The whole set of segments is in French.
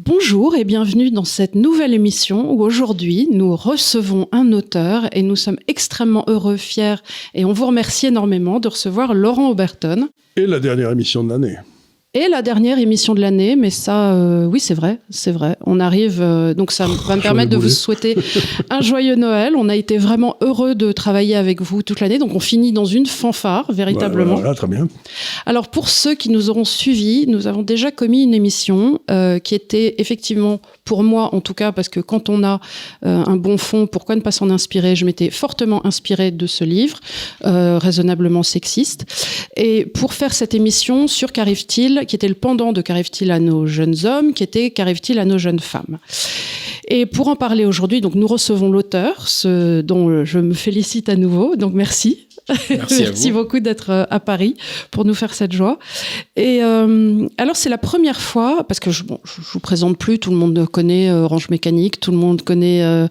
Bonjour et bienvenue dans cette nouvelle émission où aujourd'hui nous recevons un auteur et nous sommes extrêmement heureux, fiers et on vous remercie énormément de recevoir Laurent Oberton. Et la dernière émission de l'année. Et la dernière émission de l'année, mais ça, oui, c'est vrai. On arrive, donc ça va me permettre de vous souhaiter un joyeux Noël. On a été vraiment heureux de travailler avec vous toute l'année, donc on finit dans une fanfare, véritablement. Voilà, très bien. Alors, pour ceux qui nous auront suivis, nous avons déjà commis une émission qui était effectivement, pour moi en tout cas, parce que quand on a un bon fond, pourquoi ne pas s'en inspirer ? Je m'étais fortement inspirée de ce livre, raisonnablement sexiste. Et pour faire cette émission sur Qu'arrive-t-il, qui était le pendant de Qu'arrive-t-il à nos jeunes hommes, qui était Qu'arrive-t-il à nos jeunes femmes. Et pour en parler aujourd'hui, donc nous recevons l'auteur, ce dont je me félicite à nouveau, donc merci. Merci beaucoup d'être à Paris pour nous faire cette joie. Et alors c'est la première fois, parce que je vous présente plus, tout le monde connaît Orange Mécanique, tout le monde connaît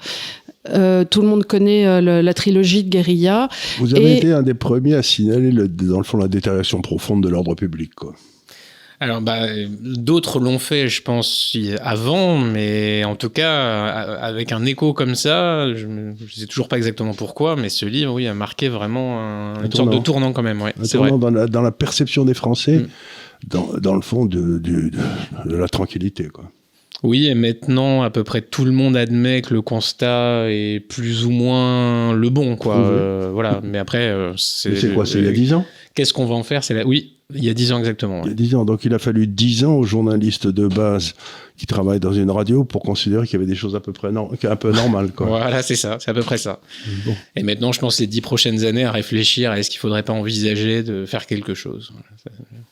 la trilogie de Guérilla. Vous avez été un des premiers à signaler, dans le fond, la détérioration profonde de l'ordre public, quoi. Alors, d'autres l'ont fait, je pense, avant, mais en tout cas, avec un écho comme ça, je ne sais toujours pas exactement pourquoi, mais ce livre, oui, a marqué vraiment une sorte de tournant quand même. Ouais, c'est vrai. Dans la perception des Français, dans le fond de la tranquillité, quoi. Oui, et maintenant, à peu près tout le monde admet que le constat est plus ou moins le bon, quoi. Voilà, mais après... c'est quoi, c'est il y a 10 ans ? Qu'est-ce qu'on va en faire ? Oui, il y a 10 ans exactement. Il y a 10 ans, donc il a fallu 10 ans aux journalistes de base qui travaillent dans une radio pour considérer qu'il y avait des choses à peu près un peu normales, quoi. Voilà, c'est ça, c'est à peu près ça. Bon. Et maintenant, je pense les 10 prochaines années à réfléchir à est-ce qu'il ne faudrait pas envisager de faire quelque chose.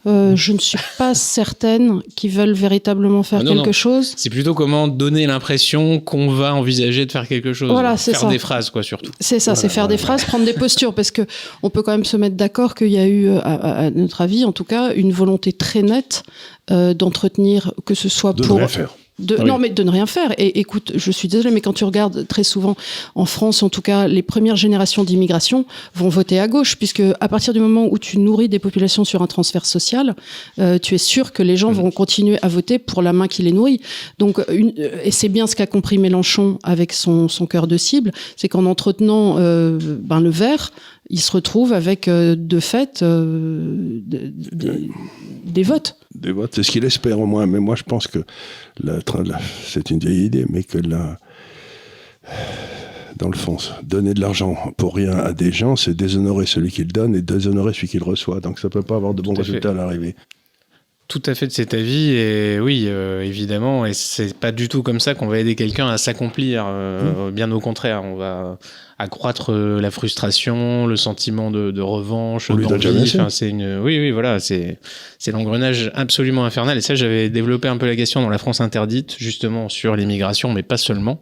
Je ne suis pas certaine qu'ils veulent véritablement faire quelque chose. C'est plutôt comment donner l'impression qu'on va envisager de faire quelque chose. Voilà, c'est faire des phrases, quoi, surtout. C'est ça, c'est faire des phrases, prendre des postures, parce que on peut quand même se mettre d'accord qu'il y a eu, à notre avis, en tout cas, une volonté très nette d'entretenir, que ce soit de ne rien faire. Non, mais de ne rien faire. Et écoute, je suis désolée, mais quand tu regardes très souvent, en France en tout cas, les premières générations d'immigration vont voter à gauche, puisque à partir du moment où tu nourris des populations sur un transfert social, tu es sûr que les gens vont continuer à voter pour la main qui les nourrit. Donc, et c'est bien ce qu'a compris Mélenchon avec son cœur de cible, c'est qu'en entretenant le vert, il se retrouve avec, de fait, des votes. Des votes, c'est ce qu'il espère au moins. Mais moi, je pense que c'est une vieille idée, mais que dans le fond, donner de l'argent pour rien à des gens, c'est déshonorer celui qui le donne et déshonorer celui qui le reçoit. Donc ça ne peut pas avoir de bons résultats à l'arrivée. Tout à fait de cet avis, et oui, évidemment, et c'est pas du tout comme ça qu'on va aider quelqu'un à s'accomplir, bien au contraire, on va accroître la frustration, le sentiment de revanche, d'envie, oui, voilà, c'est l'engrenage absolument infernal, et ça, j'avais développé un peu la question dans La France interdite, justement, sur l'immigration, mais pas seulement,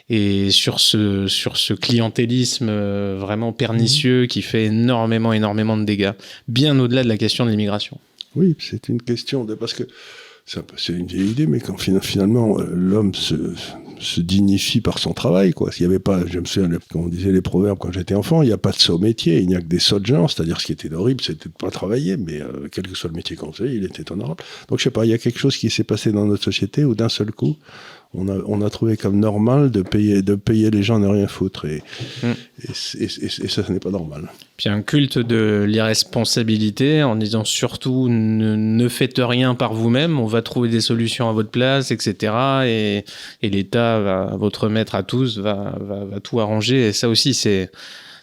et sur ce clientélisme vraiment pernicieux qui fait énormément de dégâts, bien au-delà de la question de l'immigration. Oui, c'est une question parce que c'est une vieille idée, mais quand finalement l'homme se dignifie par son travail, quoi. S'il y avait pas, je me souviens, comme on disait les proverbes quand j'étais enfant, il n'y a pas de sot métier, il n'y a que des sots de gens, c'est-à-dire ce qui était horrible, c'était de pas travailler, mais quel que soit le métier qu'on faisait, il était honorable. Donc je sais pas, il y a quelque chose qui s'est passé dans notre société où d'un seul coup, on a trouvé comme normal de payer les gens à ne rien foutre, et ça, ce n'est pas normal. Puis un culte de l'irresponsabilité en disant surtout ne faites rien par vous-même, on va trouver des solutions à votre place, etc. Et l'État, votre maître à tous, va tout arranger. Et ça aussi,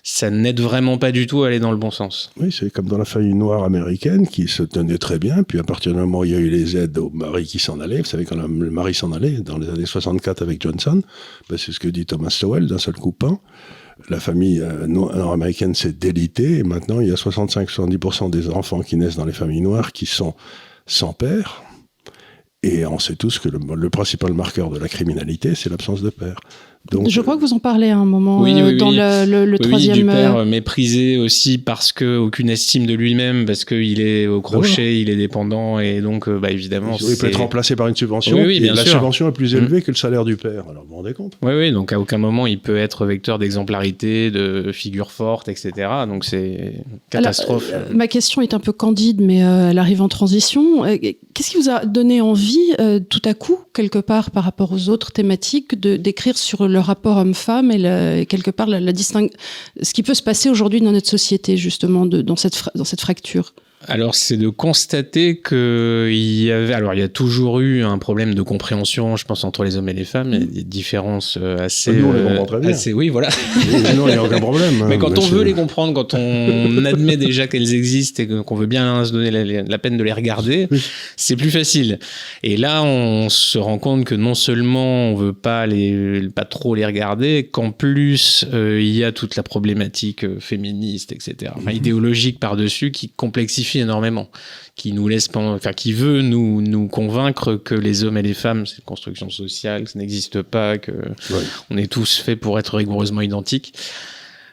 ça n'aide vraiment pas du tout à aller dans le bon sens. Oui, c'est comme dans la famille noire américaine qui se tenait très bien, puis à partir du moment où il y a eu les aides au mari qui s'en allait, vous savez, quand le mari s'en allait, dans les années 64 avec Johnson, c'est ce que dit Thomas Sowell, d'un seul coup peint, la famille nord-américaine s'est délitée, et maintenant il y a 65-70% des enfants qui naissent dans les familles noires qui sont sans père, et on sait tous que le principal marqueur de la criminalité, c'est l'absence de père. Donc, je crois que vous en parlez à un moment oui, dans le troisième... du père méprisé aussi parce qu'aucune estime de lui-même, parce qu'il est au crochet, il est dépendant, et donc évidemment... Il peut être remplacé par une subvention, et bien la sûr. Subvention est plus élevée que le salaire du père. Alors vous vous rendez compte ? Oui, donc à aucun moment il peut être vecteur d'exemplarité, de figure forte, etc. Donc c'est catastrophe. Alors, ma question est un peu candide, mais elle arrive en transition. Qu'est-ce qui vous a donné envie, tout à coup, quelque part, par rapport aux autres thématiques, d'écrire sur le rapport homme-femme et quelque part ce qui peut se passer aujourd'hui dans notre société, justement, dans cette fracture? Alors, c'est de constater qu'il y a toujours eu un problème de compréhension, je pense, entre les hommes et les femmes. Il y a des différences assez... Nous, on les comprend très bien. Oui, voilà. Non, il n'y a aucun problème. Mais quand on veut les comprendre, quand on admet déjà qu'elles existent et qu'on veut bien se donner la peine de les regarder, c'est plus facile. Et là, on se rend compte que non seulement on veut pas trop les regarder, qu'en plus, il y a toute la problématique féministe, etc. Enfin, idéologique par-dessus qui complexifie énormément, qui veut nous convaincre que les hommes et les femmes, c'est une construction sociale, que ça n'existe pas, que on est tous faits pour être rigoureusement identiques.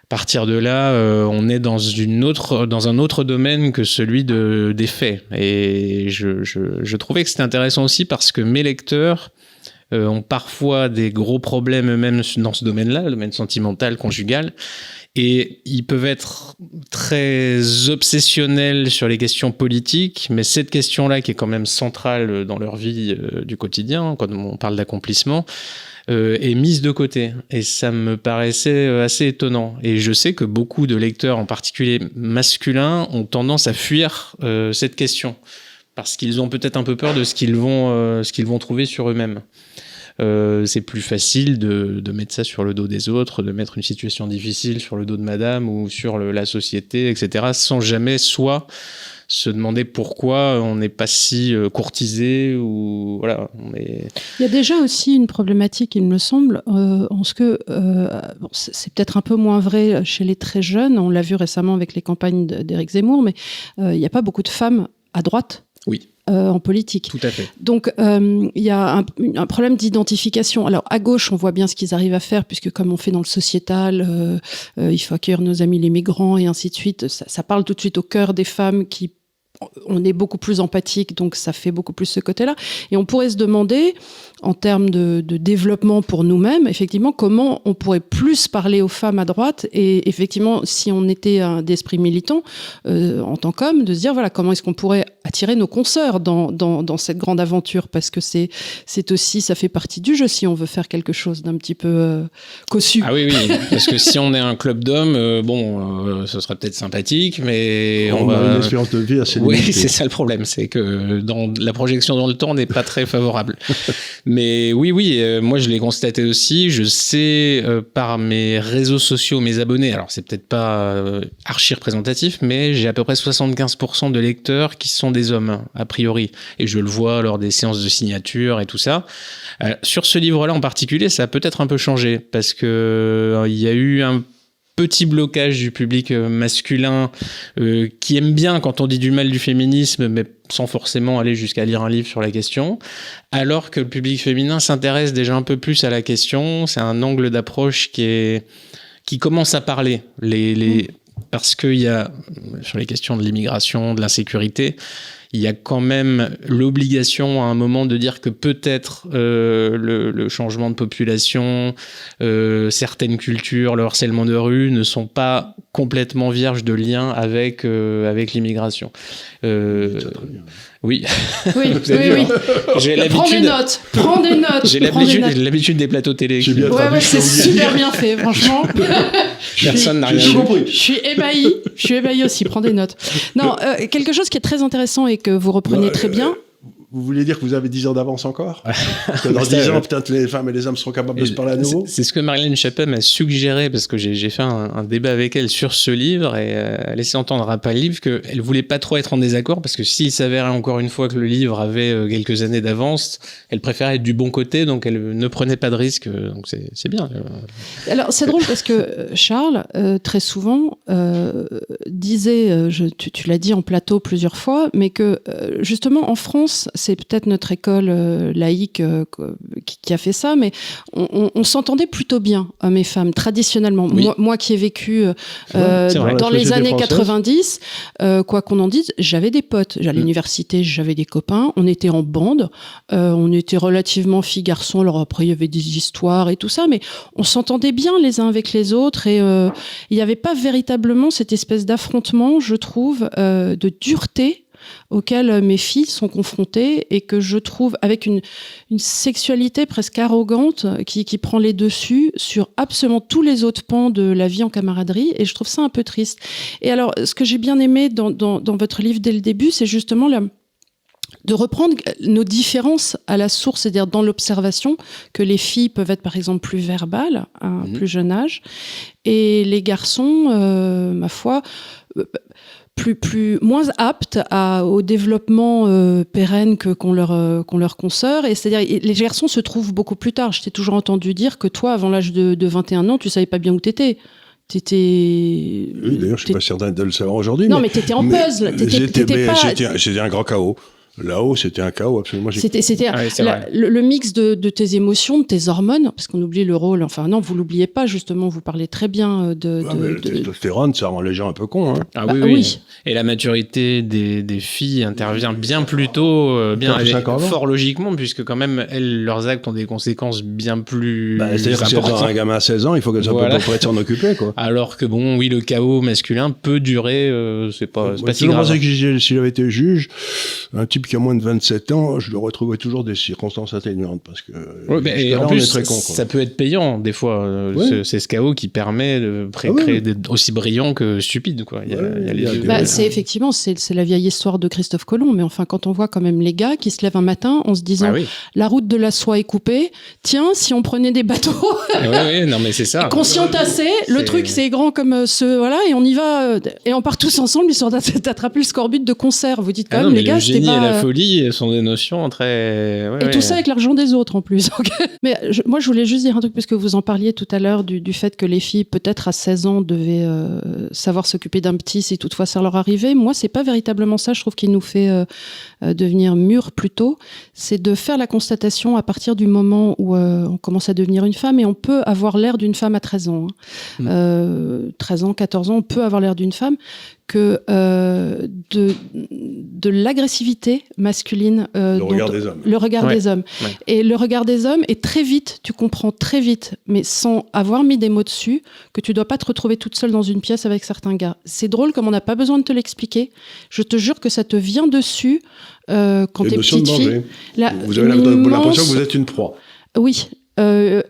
À partir de là, on est dans un autre domaine que celui des faits. Et je trouvais que c'était intéressant aussi parce que mes lecteurs ont parfois des gros problèmes eux-mêmes dans ce domaine-là, le domaine sentimental, conjugal. Et ils peuvent être très obsessionnels sur les questions politiques, mais cette question-là, qui est quand même centrale dans leur vie du quotidien, quand on parle d'accomplissement, est mise de côté. Et ça me paraissait assez étonnant. Et je sais que beaucoup de lecteurs, en particulier masculins, ont tendance à fuir cette question, parce qu'ils ont peut-être un peu peur de ce qu'ils vont trouver sur eux-mêmes. C'est plus facile de mettre ça sur le dos des autres, de mettre une situation difficile sur le dos de madame ou sur la société, etc., sans jamais soit se demander pourquoi on n'est pas si courtisé ou voilà. Il y a déjà aussi une problématique, il me semble, en ce que c'est peut-être un peu moins vrai chez les très jeunes. On l'a vu récemment avec les campagnes d'Éric Zemmour, mais il n'y a pas beaucoup de femmes à droite. Oui. En politique. Tout à fait. Donc, il y a un problème d'identification. Alors, à gauche, on voit bien ce qu'ils arrivent à faire, puisque comme on fait dans le sociétal, il faut accueillir nos amis les migrants et ainsi de suite. Ça parle tout de suite au cœur des femmes on est beaucoup plus empathique, donc ça fait beaucoup plus ce côté-là. Et on pourrait se demander, en termes de développement pour nous-mêmes, effectivement, comment on pourrait plus parler aux femmes à droite, et effectivement, si on était d'esprit militant, en tant qu'homme, de se dire, voilà, comment est-ce qu'on pourrait attirer nos consoeurs dans cette grande aventure, parce que c'est aussi, ça fait partie du jeu, si on veut faire quelque chose d'un petit peu cossu. Ah oui, parce que si on est un club d'hommes, ce serait peut-être sympathique, mais on a une espérance de vie assez limitée. Oui, c'est ça le problème, c'est que la projection dans le temps n'est pas très favorable. Mais oui, moi je l'ai constaté aussi. Je sais par mes réseaux sociaux, mes abonnés, alors c'est peut-être pas archi représentatif, mais j'ai à peu près 75% de lecteurs qui sont des hommes, a priori. Et je le vois lors des séances de signature et tout ça. Sur ce livre-là en particulier, ça a peut-être un peu changé, parce que il y a eu un petit blocage du public masculin qui aime bien quand on dit du mal du féminisme, mais sans forcément aller jusqu'à lire un livre sur la question, alors que le public féminin s'intéresse déjà un peu plus à la question. C'est un angle d'approche qui commence à parler. Parce qu'il y a, sur les questions de l'immigration, de l'insécurité, il y a quand même l'obligation à un moment de dire que peut-être le changement de population, certaines cultures, le harcèlement de rue ne sont pas complètement vierges de lien avec l'immigration. Oui. Oui. J'ai l'habitude. Prends des notes. J'ai l'habitude des plateaux télé. Ouais, c'est super bien fait, franchement. Personne n'a rien compris. Je suis ébahi aussi. Prends des notes. Non, quelque chose qui est très intéressant et que vous reprenez très bien. Vous voulez dire que vous avez 10 ans d'avance encore? Que dans 10 ans, peut-être les femmes et les hommes seront capables de se parler à nouveau? C'est ce que Marilyn Chappet m'a suggéré, parce que j'ai fait un débat avec elle sur ce livre, et elle laissait entendre après le livre qu'elle voulait pas trop être en désaccord, parce que s'il s'avérait encore une fois que le livre avait quelques années d'avance, elle préférait être du bon côté, donc elle ne prenait pas de risque, donc c'est bien. Alors c'est drôle parce que Charles, très souvent, disait, tu l'as dit en plateau plusieurs fois, mais que justement en France, c'est peut-être notre école laïque qui a fait ça, mais on s'entendait plutôt bien, hommes et femmes, traditionnellement. Oui. Moi qui ai vécu C'est vrai. dans les années française. 90, quoi qu'on en dise, j'avais des potes. À l'université, j'avais des copains. On était en bande. On était relativement filles-garçons. Alors après, il y avait des histoires et tout ça, mais on s'entendait bien les uns avec les autres. Et il n'y avait pas véritablement cette espèce d'affrontement, je trouve, de dureté auquel mes filles sont confrontées et que je trouve avec une sexualité presque arrogante qui prend les dessus sur absolument tous les autres pans de la vie en camaraderie, et je trouve ça un peu triste. Et alors, ce que j'ai bien aimé dans votre livre dès le début, c'est justement de reprendre nos différences à la source, c'est-à-dire dans l'observation, que les filles peuvent être par exemple plus verbales à un plus jeune âge, et les garçons, ma foi, moins aptes au développement pérenne qu'on leur consoeur. Et c'est-à-dire, les garçons se trouvent beaucoup plus tard. Je t'ai toujours entendu dire que toi, avant l'âge de 21 ans, tu savais pas bien où t'étais. Oui, d'ailleurs, je suis pas certain de le savoir aujourd'hui. Non, mais t'étais en puzzle. J'étais un grand chaos. Là-haut, c'était un chaos, absolument. C'était c'est vrai. le mix de tes émotions, de tes hormones, parce qu'on oublie le rôle. Enfin, non, vous l'oubliez pas, justement, vous parlez très bien Le testostérone, ça rend les gens un peu cons. Hein. Ah oui. Et la maturité des filles intervient bien plus tôt, fort logiquement, puisque quand même, leurs actes ont des conséquences bien plus c'est-à-dire que si elles ont un gamin à 16 ans, il faut qu'elles soient pas prêtes de s'en occuper, quoi. Alors que le chaos masculin peut durer, c'est pas si grave. Je pensais que si j'avais été juge, un type qui a moins de 27 ans, je le retrouvais toujours des circonstances atténuantes, parce que en plus, on est très con, quoi. ça peut être payant des fois. C'est ce chaos qui permet de créer d'être aussi brillant que stupide, quoi. Il y a les deux. C'est effectivement, c'est la vieille histoire de Christophe Colomb, mais enfin, quand on voit quand même les gars qui se lèvent un matin en se disant la route de la soie est coupée, tiens, si on prenait des bateaux non mais c'est ça. Et qu'on s'y entassait, le truc c'est grand comme voilà, et on y va, et on part tous ensemble histoire d'attraper le scorbut de concert. Vous dites quand même, les gars, c'était pas... La folie sont des notions très... et tout ça avec l'argent des autres en plus. Mais moi, je voulais juste dire un truc, puisque vous en parliez tout à l'heure du fait que les filles, peut-être à 16 ans, devaient savoir s'occuper d'un petit si toutefois ça leur arrivait. Moi, c'est pas véritablement ça, je trouve, qui nous fait devenir mûrs plus tôt. C'est de faire la constatation à partir du moment où on commence à devenir une femme, et on peut avoir l'air d'une femme à 13 ans. 13 ans, 14 ans, on peut avoir l'air d'une femme, que de l'agressivité masculine, le regard des hommes. Le regard des hommes. Ouais. Et le regard des hommes est très vite, tu comprends très vite, mais sans avoir mis des mots dessus, que tu dois pas te retrouver toute seule dans une pièce avec certains gars. C'est drôle comme on n'a pas besoin de te l'expliquer. Je te jure que ça te vient dessus quand t'es petite fille. Vous avez l'impression que vous êtes une proie. Oui.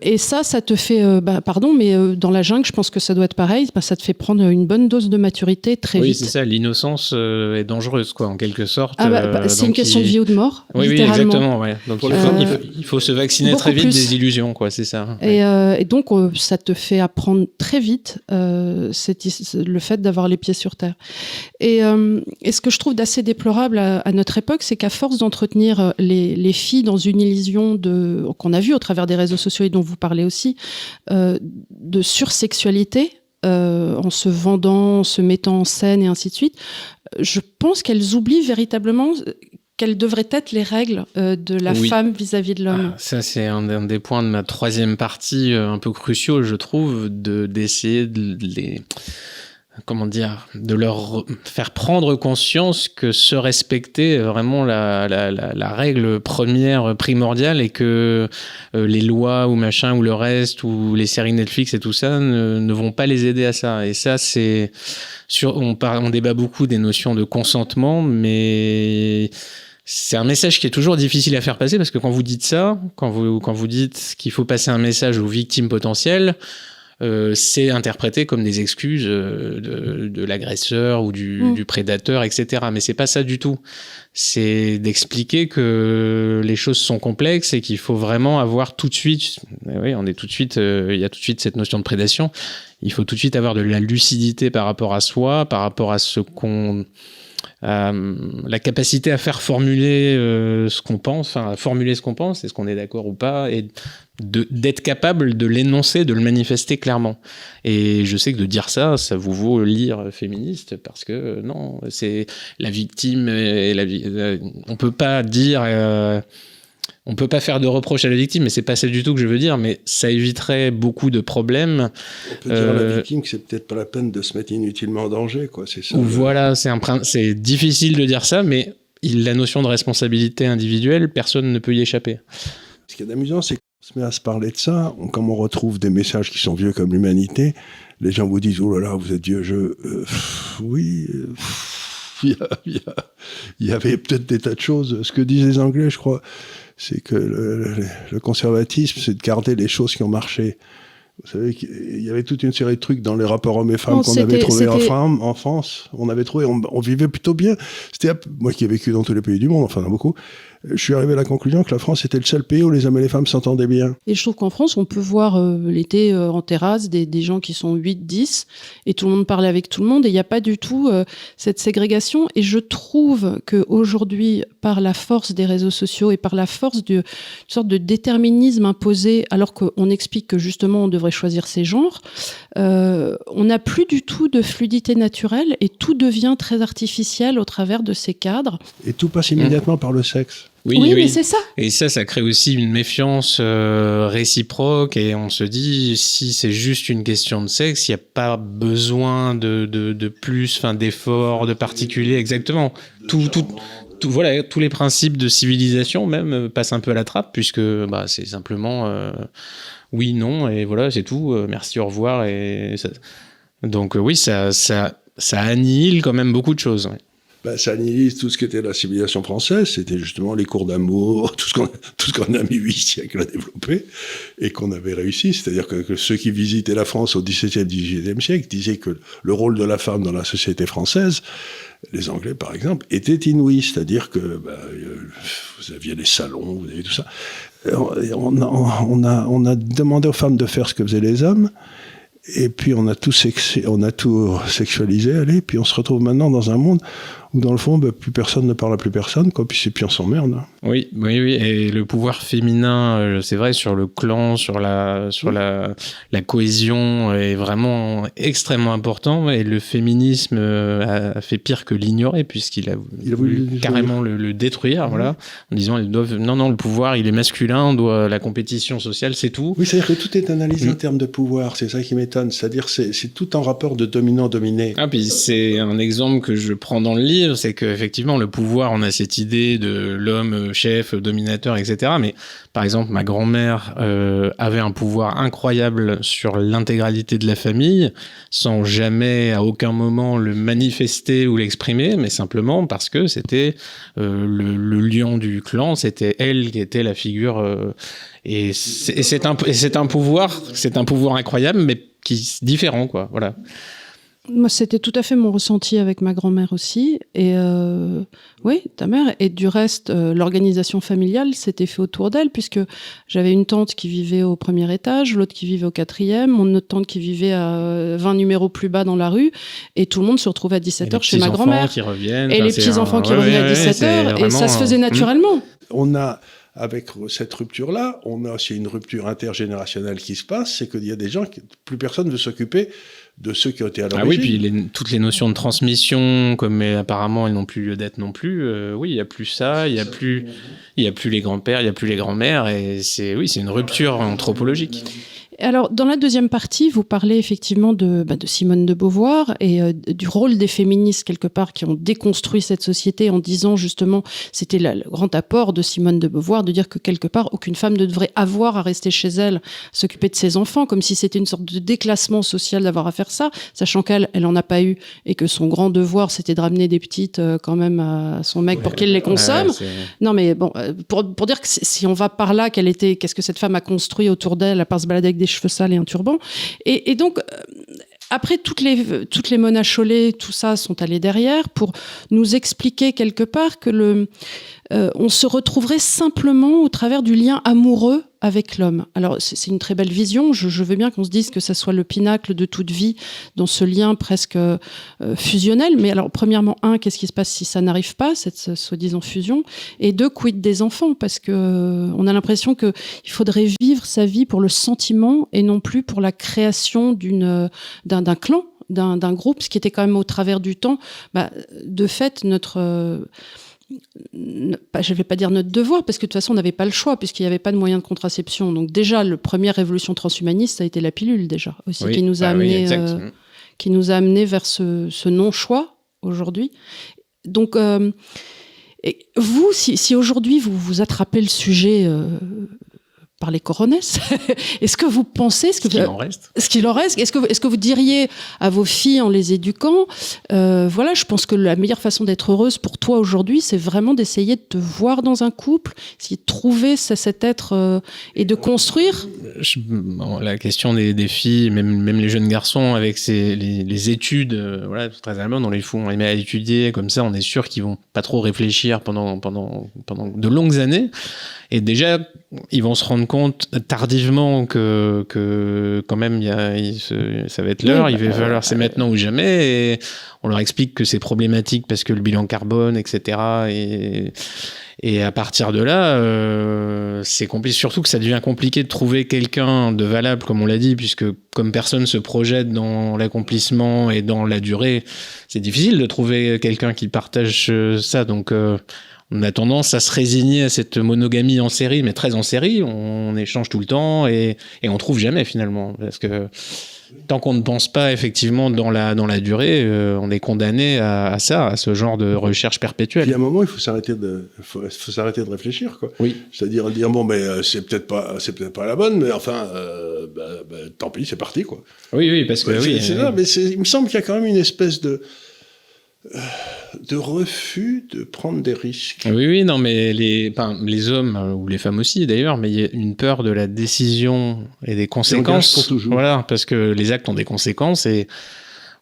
Et ça te fait, pardon, mais dans la jungle, je pense que ça doit être pareil. Ça te fait prendre une bonne dose de maturité très vite. Oui, c'est ça. L'innocence est dangereuse, quoi, en quelque sorte. C'est une question de vie ou de mort. Oui, exactement. Ouais. Donc il faut se vacciner très vite des illusions, quoi. C'est ça. Et donc ça te fait apprendre très vite le fait d'avoir les pieds sur terre. Et ce que je trouve d'assez déplorable à notre époque, c'est qu'à force d'entretenir les filles dans une illusion qu'on a vue au travers des réseaux sociaux et dont vous parlez aussi, de sursexualité, en se vendant, en se mettant en scène et ainsi de suite, je pense qu'elles oublient véritablement quelles devraient être les règles de la femme vis-à-vis de l'homme. Ça, c'est un des points de ma troisième partie un peu cruciaux, je trouve, d'essayer de les... Comment dire, de leur faire prendre conscience que se respecter est vraiment la règle première, primordiale, et que les lois ou machin ou le reste ou les séries Netflix et tout ça ne vont pas les aider à ça. Et ça, c'est on débat beaucoup des notions de consentement, mais c'est un message qui est toujours difficile à faire passer, parce que quand vous dites ça, quand vous dites qu'il faut passer un message aux victimes potentielles, c'est interprété comme des excuses de l'agresseur ou du prédateur, etc. Mais c'est pas ça du tout. C'est d'expliquer que les choses sont complexes et qu'il faut vraiment avoir tout de suite... Oui, il y a tout de suite cette notion de prédation. Il faut tout de suite avoir de la lucidité par rapport à soi, par rapport à ce qu'on la capacité à faire formuler ce qu'on pense, enfin à formuler ce qu'on pense, est-ce qu'on est d'accord ou pas, et d'être capable de l'énoncer, de le manifester clairement. Et je sais que de dire ça vous vaut lire féministe, parce que non, c'est la victime et on peut pas dire... on peut pas faire de reproches à la victime, mais c'est pas ça du tout que je veux dire, mais ça éviterait beaucoup de problèmes. On peut dire à la victime que c'est peut-être pas la peine de se mettre inutilement en danger, quoi. C'est ça. Voilà, c'est difficile de dire ça, mais la notion de responsabilité individuelle, personne ne peut y échapper. Ce qui est amusant, c'est qu'on se met à se parler de ça, comme on retrouve des messages qui sont vieux comme l'humanité, les gens vous disent « Oh là là, vous êtes vieux jeu ». Oui, il y avait peut-être des tas de choses. Ce que disent les Anglais, je crois, c'est que le conservatisme, c'est de garder les choses qui ont marché. Vous savez qu'il y avait toute une série de trucs dans les rapports hommes et femmes qu'on avait trouvés en France. On avait trouvé, on vivait plutôt bien. C'était moi qui ai vécu dans tous les pays du monde, enfin beaucoup. Je suis arrivé à la conclusion que la France était le seul pays où les hommes et les femmes s'entendaient bien. Et je trouve qu'en France, on peut voir l'été en terrasse des gens qui sont 8, 10, et tout le monde parlait avec tout le monde, et il n'y a pas du tout cette ségrégation. Et je trouve qu'aujourd'hui, par la force des réseaux sociaux et par la force d'une sorte de déterminisme imposé, alors qu'on explique que justement on devrait choisir ses genres, on n'a plus du tout de fluidité naturelle, et tout devient très artificiel au travers de ces cadres. Et tout passe immédiatement par le sexe. Oui, mais c'est ça. Et ça crée aussi une méfiance réciproque, et on se dit, si c'est juste une question de sexe, il n'y a pas besoin de plus, d'efforts, de particuliers, exactement. Voilà, tous les principes de civilisation même passent un peu à la trappe, puisque c'est simplement oui, non, et voilà, c'est tout, merci, au revoir. Donc oui, ça annihile quand même beaucoup de choses. Ouais. Ça annihilise tout ce qui était la civilisation française, c'était justement les cours d'amour, tout ce qu'on a mis 8 siècles à développer, et qu'on avait réussi. C'est-à-dire que ceux qui visitaient la France au XVIIe, XVIIIe siècle disaient que le rôle de la femme dans la société française, les Anglais par exemple, était inouï. C'est-à-dire que vous aviez les salons, vous aviez tout ça. On a demandé aux femmes de faire ce que faisaient les hommes, et puis on a tout sexualisé, puis on se retrouve maintenant dans un monde où dans le fond, plus personne ne parle à plus personne, quoi, puis on s'emmerde. Hein. Oui, et le pouvoir féminin, c'est vrai, sur le clan, sur la cohésion, est vraiment extrêmement important, et le féminisme a fait pire que l'ignorer, puisqu'il a voulu carrément le détruire, voilà, en disant, non, le pouvoir, il est masculin, la compétition sociale, c'est tout. Oui, c'est-à-dire que tout est analysé en termes de pouvoir, c'est ça qui m'étonne, c'est-à-dire c'est tout en rapport de dominant-dominé. Ah, puis c'est un exemple que je prends dans le livre, c'est qu'effectivement, le pouvoir, on a cette idée de l'homme chef, dominateur, etc. Mais par exemple, ma grand-mère avait un pouvoir incroyable sur l'intégralité de la famille, sans jamais, à aucun moment, le manifester ou l'exprimer, mais simplement parce que c'était le lion du clan, c'était elle qui était la figure. Et c'est un pouvoir incroyable, mais qui est différent, quoi. Voilà. Moi, c'était tout à fait mon ressenti avec ma grand-mère aussi. Et oui, ta mère. Et du reste, l'organisation familiale s'était fait autour d'elle, puisque j'avais une tante qui vivait au premier étage, l'autre qui vivait au 4e, mon autre tante qui vivait à 20 numéros plus bas dans la rue. Et tout le monde se retrouvait à 17h chez ma grand-mère. Et les petits-enfants qui revenaient à 17h. Et ça se faisait naturellement. On a... Avec cette rupture-là, on a aussi une rupture intergénérationnelle qui se passe, c'est qu'il y a des gens plus personne ne veut s'occuper de ceux qui ont été à l'origine. Ah oui, puis toutes les notions de transmission, comme apparemment elles n'ont plus lieu d'être non plus, oui, il n'y a plus ça, il n'y a plus les grands-pères, il n'y a plus les grands-mères, et c'est une rupture anthropologique. Alors, dans la deuxième partie, vous parlez effectivement de Simone de Beauvoir et du rôle des féministes, quelque part, qui ont déconstruit cette société en disant, justement, c'était le grand apport de Simone de Beauvoir, de dire que, quelque part, aucune femme ne devrait avoir à rester chez elle, s'occuper de ses enfants, comme si c'était une sorte de déclassement social d'avoir à faire ça, sachant qu'elle en a pas eu, et que son grand devoir, c'était de ramener des petites, quand même, à son mec pour qu'il les consomme. Non, mais bon, pour dire que si on va par là, qu'est-ce que cette femme a construit autour d'elle, à part se balader avec des cheveux sales et un turban. Et donc, après, toutes les Mona Chollet, tout ça, sont allés derrière pour nous expliquer quelque part que on se retrouverait simplement au travers du lien amoureux avec l'homme. Alors, c'est une très belle vision. Je veux bien qu'on se dise que ça soit le pinacle de toute vie dans ce lien presque fusionnel. Mais alors, premièrement, qu'est-ce qui se passe si ça n'arrive pas, cette soi-disant fusion? Et deux, quid des enfants? Parce que on a l'impression qu'il faudrait vivre sa vie pour le sentiment et non plus pour la création d'un clan, d'un groupe, ce qui était quand même au travers du temps. De fait, notre... je ne vais pas dire notre devoir, parce que de toute façon, on n'avait pas le choix, puisqu'il n'y avait pas de moyens de contraception. Donc déjà, la première révolution transhumaniste, ça a été la pilule, déjà, aussi, qui nous a amené vers ce non-choix, aujourd'hui. Donc, et vous, si aujourd'hui, vous attrapez le sujet... par les coronesses. Est-ce que vous pensez... Ce qu'il en reste. Est-ce que vous diriez à vos filles en les éduquant, voilà, je pense que la meilleure façon d'être heureuse pour toi aujourd'hui, c'est vraiment d'essayer de te voir dans un couple, essayer de trouver cet être et de construire. La question des filles, même les jeunes garçons, avec les études, voilà, très allemandes, on les met à étudier, comme ça on est sûr qu'ils vont pas trop réfléchir pendant de longues années. Et déjà, ils vont se rendre compte tardivement que quand même, ça va être l'heure, il va falloir c'est maintenant ou jamais. Et on leur explique que c'est problématique parce que le bilan carbone, etc. Et à partir de là, c'est compliqué. Surtout que ça devient compliqué de trouver quelqu'un de valable, comme on l'a dit, puisque comme personne se projette dans l'accomplissement et dans la durée, c'est difficile de trouver quelqu'un qui partage ça. Donc... on a tendance à se résigner à cette monogamie en série, mais très en série. On échange tout le temps et on trouve jamais finalement. Parce que tant qu'on ne pense pas effectivement dans la durée, on est condamné à ce genre de recherche perpétuelle. Puis à un moment, il faut s'arrêter de réfléchir, quoi. Oui. C'est-à-dire dire bon, mais c'est peut-être pas la bonne, mais enfin, tant pis, c'est parti, quoi. Oui, parce que il me semble qu'il y a quand même une espèce de refus de prendre des risques. Oui, non, mais les hommes, ou les femmes aussi d'ailleurs, mais il y a une peur de la décision et des conséquences. Pour toujours. Voilà, parce que les actes ont des conséquences et...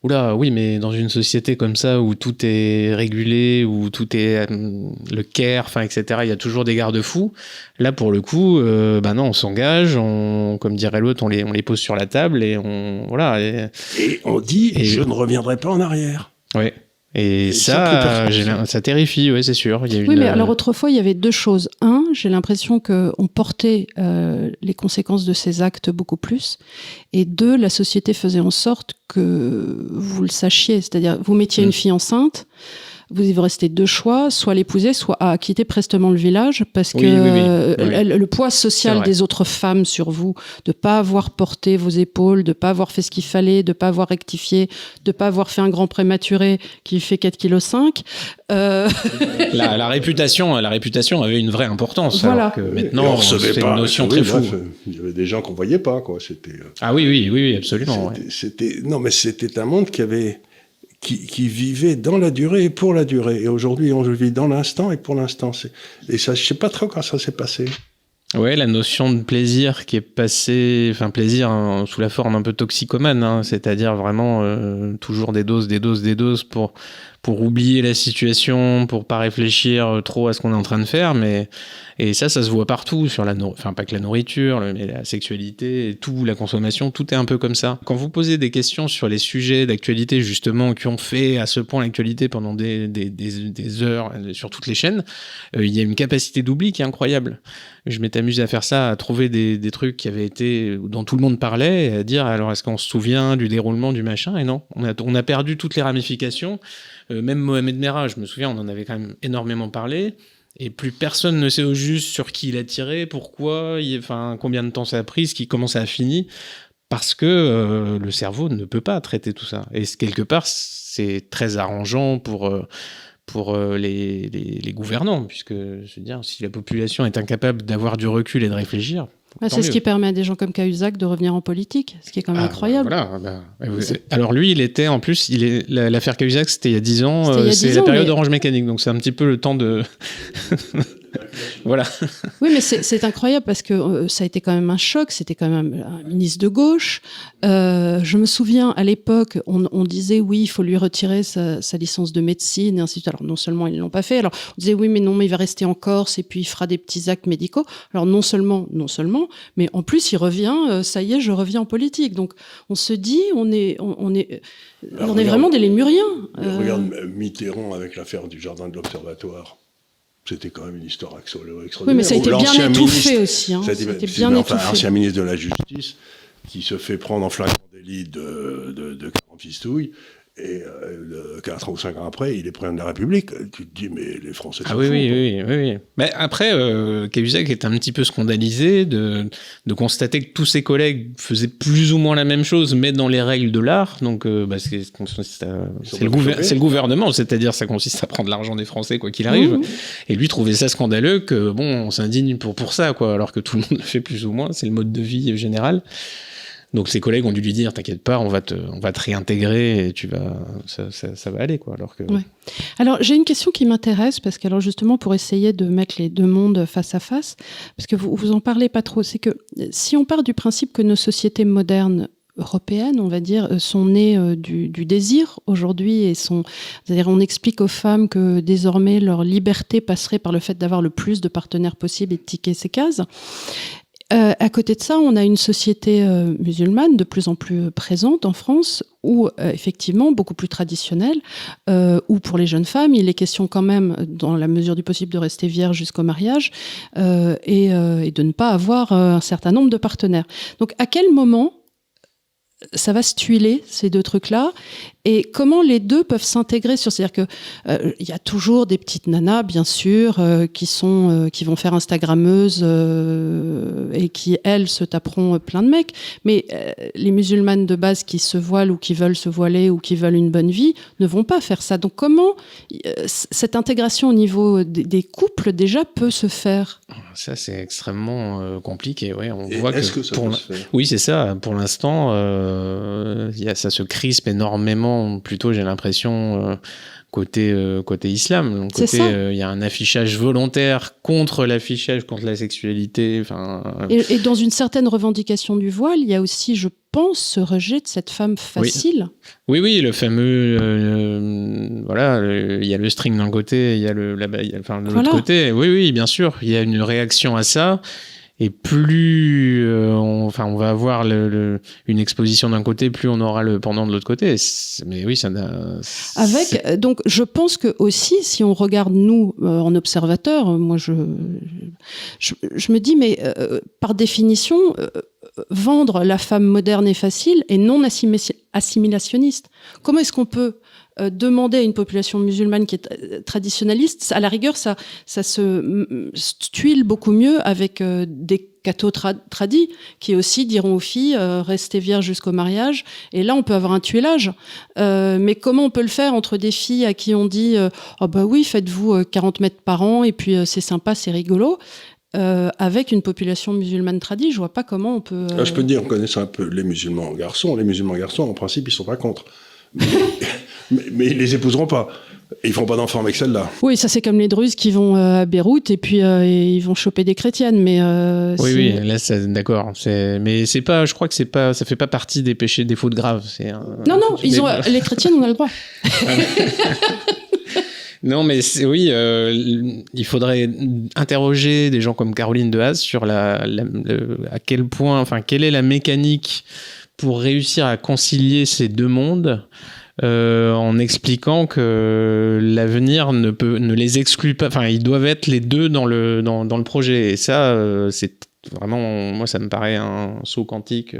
Oula, oui, mais dans une société comme ça où tout est régulé, où tout est le care, etc., il y a toujours des garde-fous. Là, pour le coup, non, on s'engage, comme dirait l'autre, on les pose sur la table et on... Voilà. Et on dit, je ne reviendrai pas en arrière. Oui. Et ça terrifie, oui, c'est sûr. Oui, mais alors autrefois, il y avait deux choses. J'ai l'impression qu'on portait les conséquences de ces actes beaucoup plus. Et deux, la société faisait en sorte que vous le sachiez. C'est-à-dire, vous mettiez une fille enceinte, vous y vous restez deux choix, soit l'épouser, soit à quitter prestement le village, parce que le poids social des autres femmes sur vous, de pas avoir porté vos épaules, de pas avoir fait ce qu'il fallait, de pas avoir rectifié, de pas avoir fait un grand prématuré qui fait 4,5 kg. La réputation avait une vraie importance. Voilà. Alors que maintenant, c'est une notion très floue. Il y avait des gens qu'on voyait pas, quoi. Ah oui, absolument. C'était un monde qui vivait dans la durée et pour la durée. Et aujourd'hui, on vit dans l'instant et pour l'instant. Et ça, je sais pas trop quand ça s'est passé. Ouais, la notion de plaisir qui est passée, plaisir sous la forme un peu toxicomane, c'est-à-dire vraiment toujours des doses pour oublier la situation, pour pas réfléchir trop à ce qu'on est en train de faire, et ça se voit partout sur pas que la nourriture, mais la sexualité, tout, la consommation, tout est un peu comme ça. Quand vous posez des questions sur les sujets d'actualité justement qui ont fait à ce point l'actualité pendant des heures sur toutes les chaînes, il y a une capacité d'oubli qui est incroyable. Je m'étais amusé à faire ça, à trouver des trucs qui avaient été dont tout le monde parlait, et à dire alors est-ce qu'on se souvient du déroulement du machin, et non, on a perdu toutes les ramifications. Même Mohamed Merah, je me souviens, on en avait quand même énormément parlé, et plus personne ne sait au juste sur qui il a tiré, pourquoi, combien de temps ça a pris, comment ça a fini, parce que le cerveau ne peut pas traiter tout ça. Et quelque part, c'est très arrangeant pour les gouvernants, puisque, je veux dire, si la population est incapable d'avoir du recul et de réfléchir... C'est ce qui permet à des gens comme Cahuzac de revenir en politique, ce qui est quand même incroyable. Voilà, alors lui, il était, en plus, l'affaire Cahuzac, c'était il y a 10 ans, c'est la période Orange Mécanique, donc c'est un petit peu le temps de... Voilà. Oui, mais c'est incroyable parce que ça a été quand même un choc. C'était quand même un ministre de gauche. Je me souviens, à l'époque, on disait oui, il faut lui retirer sa licence de médecine et ainsi de suite. Alors non seulement ils l'ont pas fait. Alors on disait oui, mais non, mais il va rester en Corse et puis il fera des petits actes médicaux. Alors non seulement, mais en plus il revient. Ça y est, je reviens en politique. Donc on se dit, on est vraiment des lémuriens. Regarde Mitterrand avec l'affaire du jardin de l'Observatoire. C'était quand même une histoire extraordinaire. Oui, mais ça a été bien étouffé aussi. Hein. C'était bien étouffé. Ancien ministre de la Justice qui se fait prendre en flagrant délit de 40 fistouilles. Et 4 ou 5 ans après, il est président de la République. Tu te dis, mais les Français sont fous. Oui. Mais après, Cahuzac est un petit peu scandalisé de constater que tous ses collègues faisaient plus ou moins la même chose, mais dans les règles de l'art. Donc, c'est le gouvernement, c'est-à-dire ça consiste à prendre l'argent des Français, quoi qu'il arrive. Et lui trouvait ça scandaleux que, on s'indigne pour ça, quoi, alors que tout le monde le fait plus ou moins. C'est le mode de vie général. Donc ses collègues ont dû lui dire t'inquiète pas, on va te réintégrer et ça va aller, quoi. Alors que ouais. Alors j'ai une question qui m'intéresse parce que alors justement pour essayer de mettre les deux mondes face à face, parce que vous en parlez pas trop, c'est que si on part du principe que nos sociétés modernes européennes, on va dire, sont nées du désir aujourd'hui c'est-à-dire on explique aux femmes que désormais leur liberté passerait par le fait d'avoir le plus de partenaires possible et de ticker ces cases. À côté de ça, on a une société musulmane de plus en plus présente en France, où effectivement beaucoup plus traditionnelle, où pour les jeunes femmes, il est question quand même, dans la mesure du possible, de rester vierge jusqu'au mariage et de ne pas avoir un certain nombre de partenaires. Donc à quel moment ça va se tuiler, ces deux trucs-là, et comment les deux peuvent s'intégrer c'est-à-dire que y a toujours des petites nanas, bien sûr, qui vont faire instagrammeuses et qui, elles, se taperont plein de mecs, mais les musulmanes de base qui se voilent ou qui veulent se voiler ou qui veulent une bonne vie ne vont pas faire ça. Donc comment cette intégration au niveau des couples, déjà, peut se faire ? Ça, c'est extrêmement compliqué. Ouais, est-ce que ça peut se faire ? Oui, c'est ça. Pour l'instant, ça se crispe énormément. Plutôt, j'ai l'impression, côté islam. Donc, il y a un affichage volontaire contre l'affichage, contre la sexualité. Et dans une certaine revendication du voile, il y a aussi, je pense, ce rejet de cette femme facile. Oui, le fameux... il y a le string d'un côté, il y a de l'autre côté. Oui, bien sûr. Il y a une réaction à ça. Et plus on va avoir une exposition d'un côté, plus on aura le pendant de l'autre côté. Mais oui, donc, je pense que aussi, si on regarde nous en observateur, moi je me dis, mais par définition, vendre la femme moderne et facile est non assimilationniste. Comment est-ce qu'on peut demander à une population musulmane qui est traditionnaliste, à la rigueur, ça se tuile beaucoup mieux avec des cathos tradis qui aussi diront aux filles restez vierges jusqu'au mariage. Et là, on peut avoir un tuilage. Mais comment on peut le faire entre des filles à qui on dit oh bah oui, faites-vous 40 mètres par an et puis c'est sympa, c'est rigolo. Avec une population musulmane tradie, je vois pas comment on peut... Je peux te dire, en connaissant un peu les musulmans garçons, en principe, ils sont pas contre. Mais ils les épouseront pas. Ils feront pas d'enfants avec celle-là. Oui, ça c'est comme les Druzes qui vont à Beyrouth et puis ils vont choper des chrétiennes. Mais oui, là c'est d'accord. Mais c'est pas, je crois que c'est pas, ça fait pas partie des péchés, des fautes graves. Non, les chrétiennes on a le droit. Non, mais il faudrait interroger des gens comme Caroline de Haas sur à quel point, quelle est la mécanique pour réussir à concilier ces deux mondes, en expliquant que l'avenir ne les exclut pas. Ils doivent être les deux dans le projet. Et ça, c'est vraiment, moi, ça me paraît un saut quantique.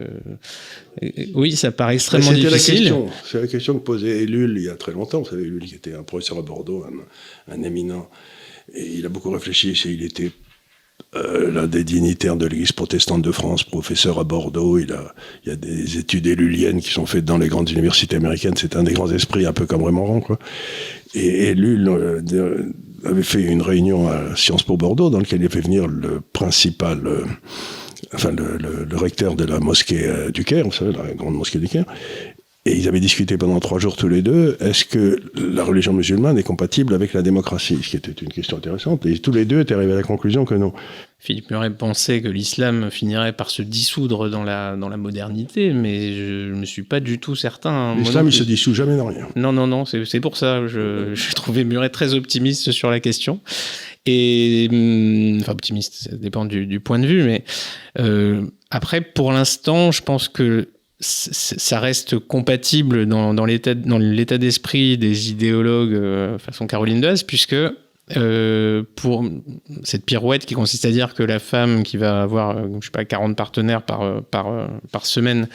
Oui, ça paraît extrêmement difficile. C'est la question que posait Ellul il y a très longtemps. Vous savez, Ellul qui était un professeur à Bordeaux, un éminent. Et il a beaucoup réfléchi. Il était l'un des dignitaires de l'Église protestante de France, professeur à Bordeaux. Il y a des études elluliennes qui sont faites dans les grandes universités américaines. C'est un des grands esprits, un peu comme Raymond Aron, quoi. Et Ellul avait fait une réunion à Sciences Po Bordeaux dans laquelle il fait venir le principal, le recteur de la mosquée du Caire, vous savez, la grande mosquée du Caire. Et ils avaient discuté pendant 3 jours tous les deux, est-ce que la religion musulmane est compatible avec la démocratie? Ce qui était une question intéressante. Et tous les deux étaient arrivés à la conclusion que non. Philippe Muret pensait que l'islam finirait par se dissoudre dans la modernité, mais je ne suis pas du tout certain. L'islam, il se dissout jamais dans rien. Non, c'est pour ça. Je trouvais Muret très optimiste sur la question. Et, enfin, optimiste, ça dépend du point de vue, mais après, pour l'instant, je pense que ça reste compatible dans l'état d'esprit des idéologues façon Caroline Daz, puisque pour cette pirouette qui consiste à dire que la femme qui va avoir 40 partenaires par semaine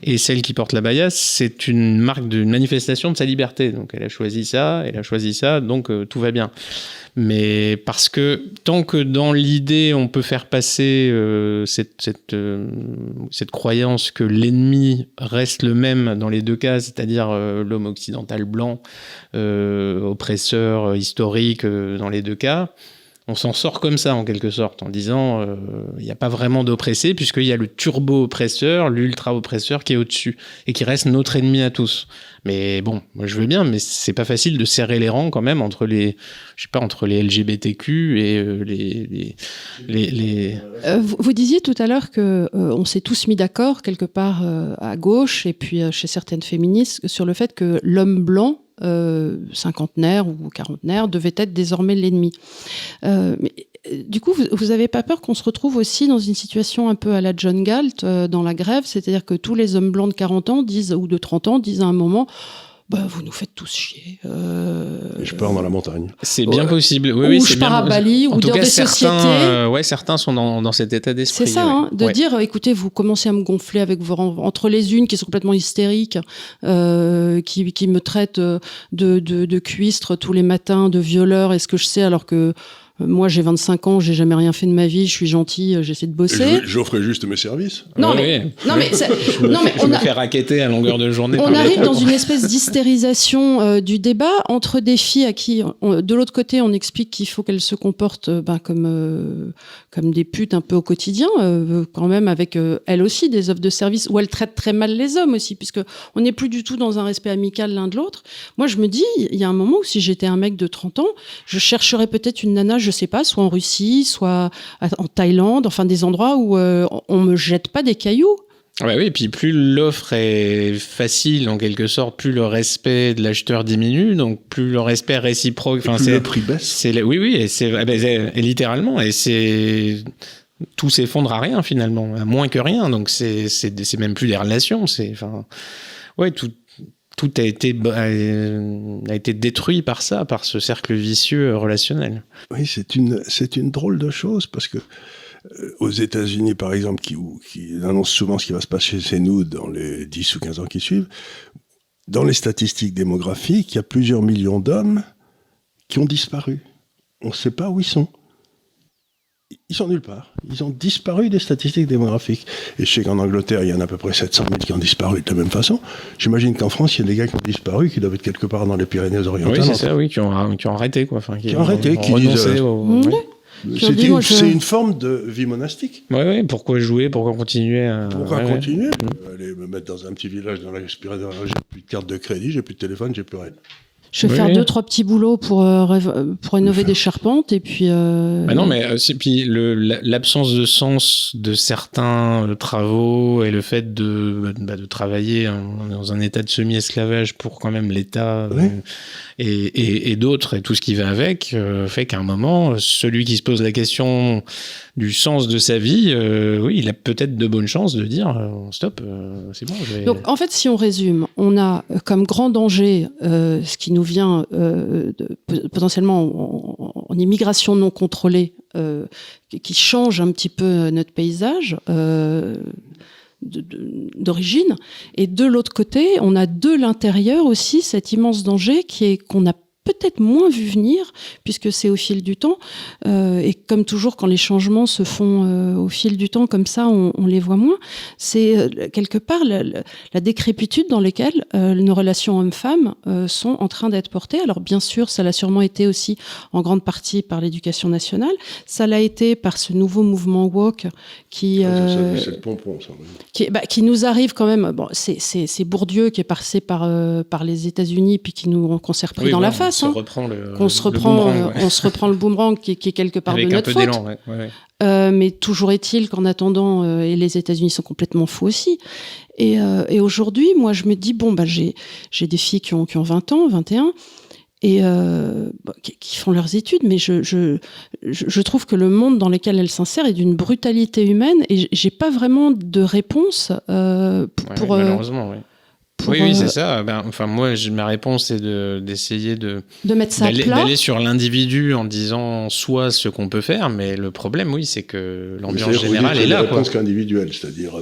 et celle qui porte la baya, c'est une marque d'une manifestation de sa liberté. Donc elle a choisi ça, donc tout va bien. Mais parce que tant que dans l'idée on peut faire passer cette croyance que l'ennemi reste le même dans les deux cas, c'est-à-dire l'homme occidental blanc, oppresseur historique dans les deux cas, on s'en sort comme ça en quelque sorte, en disant il n'y a pas vraiment d'oppressé puisqu'il y a le turbo-oppresseur, l'ultra-oppresseur qui est au-dessus et qui reste notre ennemi à tous. Mais bon, moi je veux bien, mais c'est pas facile de serrer les rangs quand même entre les LGBTQ et les... Vous disiez tout à l'heure que on s'est tous mis d'accord quelque part à gauche et puis chez certaines féministes sur le fait que l'homme blanc cinquantenaire ou quarantenaire devait être désormais l'ennemi. Mais du coup, vous n'avez pas peur qu'on se retrouve aussi dans une situation un peu à la John Galt dans la grève, c'est-à-dire que tous les hommes blancs de 40 ans ou de 30 ans disent à un moment vous nous faites tous chier. Et je pars dans la montagne. C'est bien possible. Oui, ou je pars à Bali, ou dans des sociétés. Certains sont dans cet état d'esprit. C'est ça, dire, écoutez, vous commencez à me gonfler avec entre les unes qui sont complètement hystériques, qui me traitent de cuistre tous les matins, de violeur, est-ce que je sais, alors que moi, j'ai 25 ans, j'ai jamais rien fait de ma vie, je suis gentil, j'essaie de bosser. J'offre juste mes services. Non, mais je me fais racketter à longueur de journée. On arrive dans une espèce d'hystérisation du débat entre des filles à qui, de l'autre côté, on explique qu'il faut qu'elles se comportent comme des putes un peu au quotidien, quand même avec elles aussi des offres de services où elles traitent très mal les hommes aussi, puisque on n'est plus du tout dans un respect amical l'un de l'autre. Moi, je me dis, il y a un moment où si j'étais un mec de 30 ans, je chercherais peut-être une nana, je sais pas, soit en Russie, soit en Thaïlande, enfin des endroits où on me jette pas des cailloux. Ouais, oui, et puis plus l'offre est facile en quelque sorte, plus le respect de l'acheteur diminue, donc plus le respect réciproque. Enfin, plus le prix baisse. Oui, et littéralement, et tout s'effondre à rien finalement, à moins que rien. Donc c'est même plus des relations. Tout a été détruit par ce cercle vicieux relationnel. Oui, c'est une drôle de chose parce que aux États-Unis, par exemple, qui annoncent souvent ce qui va se passer chez nous dans les 10 ou 15 ans qui suivent, dans les statistiques démographiques, il y a plusieurs millions d'hommes qui ont disparu. On ne sait pas où ils sont. Ils sont nulle part. Ils ont disparu des statistiques démographiques. Et je sais qu'en Angleterre, il y en a à peu près 700 000 qui ont disparu de la même façon. J'imagine qu'en France, il y a des gars qui ont disparu, qui doivent être quelque part dans les Pyrénées-Orientales. Oui, c'est ça, oui, qui ont arrêté, quoi. Enfin, qui ont arrêté, qui disent... C'est une forme de vie monastique. Oui, pourquoi jouer, pourquoi continuer continuer aller me mettre dans un petit village dans la Pyrénées, j'ai plus de carte de crédit, j'ai plus de téléphone, j'ai plus rien. Je vais faire 2-3 petits boulots pour rénover des charpentes et puis. Non, mais puis l'absence de sens de certains travaux et le fait de travailler dans un état de semi-esclavage pour quand même l'État et d'autres et tout ce qui va avec fait qu'à un moment, celui qui se pose la question du sens de sa vie, il a peut-être de bonnes chances de dire stop, c'est bon. Donc en fait, si on résume, on a comme grand danger ce qui nous vient potentiellement en immigration non contrôlée, qui change un petit peu notre paysage d'origine, et de l'autre côté, on a de l'intérieur aussi cet immense danger qui est qu'on n'a peut-être moins vu venir, puisque c'est au fil du temps. Et comme toujours, quand les changements se font au fil du temps, comme ça, on les voit moins. C'est quelque part la décrépitude dans laquelle nos relations hommes-femmes sont en train d'être portées. Alors bien sûr, ça l'a sûrement été aussi en grande partie par l'éducation nationale. Ça l'a été par ce nouveau mouvement woke qui c'est le pompon, ça. qui nous arrive quand même. Bon, c'est Bourdieu qui est passé par les États-Unis puis qu'on s'est repris dans la face. On se reprend le boomerang qui est quelque part avec de notre faute. Avec un peu d'élan, ouais. Mais toujours est-il qu'en attendant, et les États-Unis sont complètement fous aussi. Et aujourd'hui, moi, je me dis, bon, j'ai des filles qui ont 20 ans, 21, et qui font leurs études, mais je trouve que le monde dans lequel elles s'insèrent est d'une brutalité humaine, et j'ai pas vraiment de réponse pour... malheureusement, oui. Oui, c'est ça. Moi, ma réponse, c'est d'essayer de mettre ça à plat. D'aller sur l'individu en disant soit ce qu'on peut faire, mais le problème, oui, c'est que l'ambiance générale est là. C'est une réponse qu'individuelle, c'est-à-dire,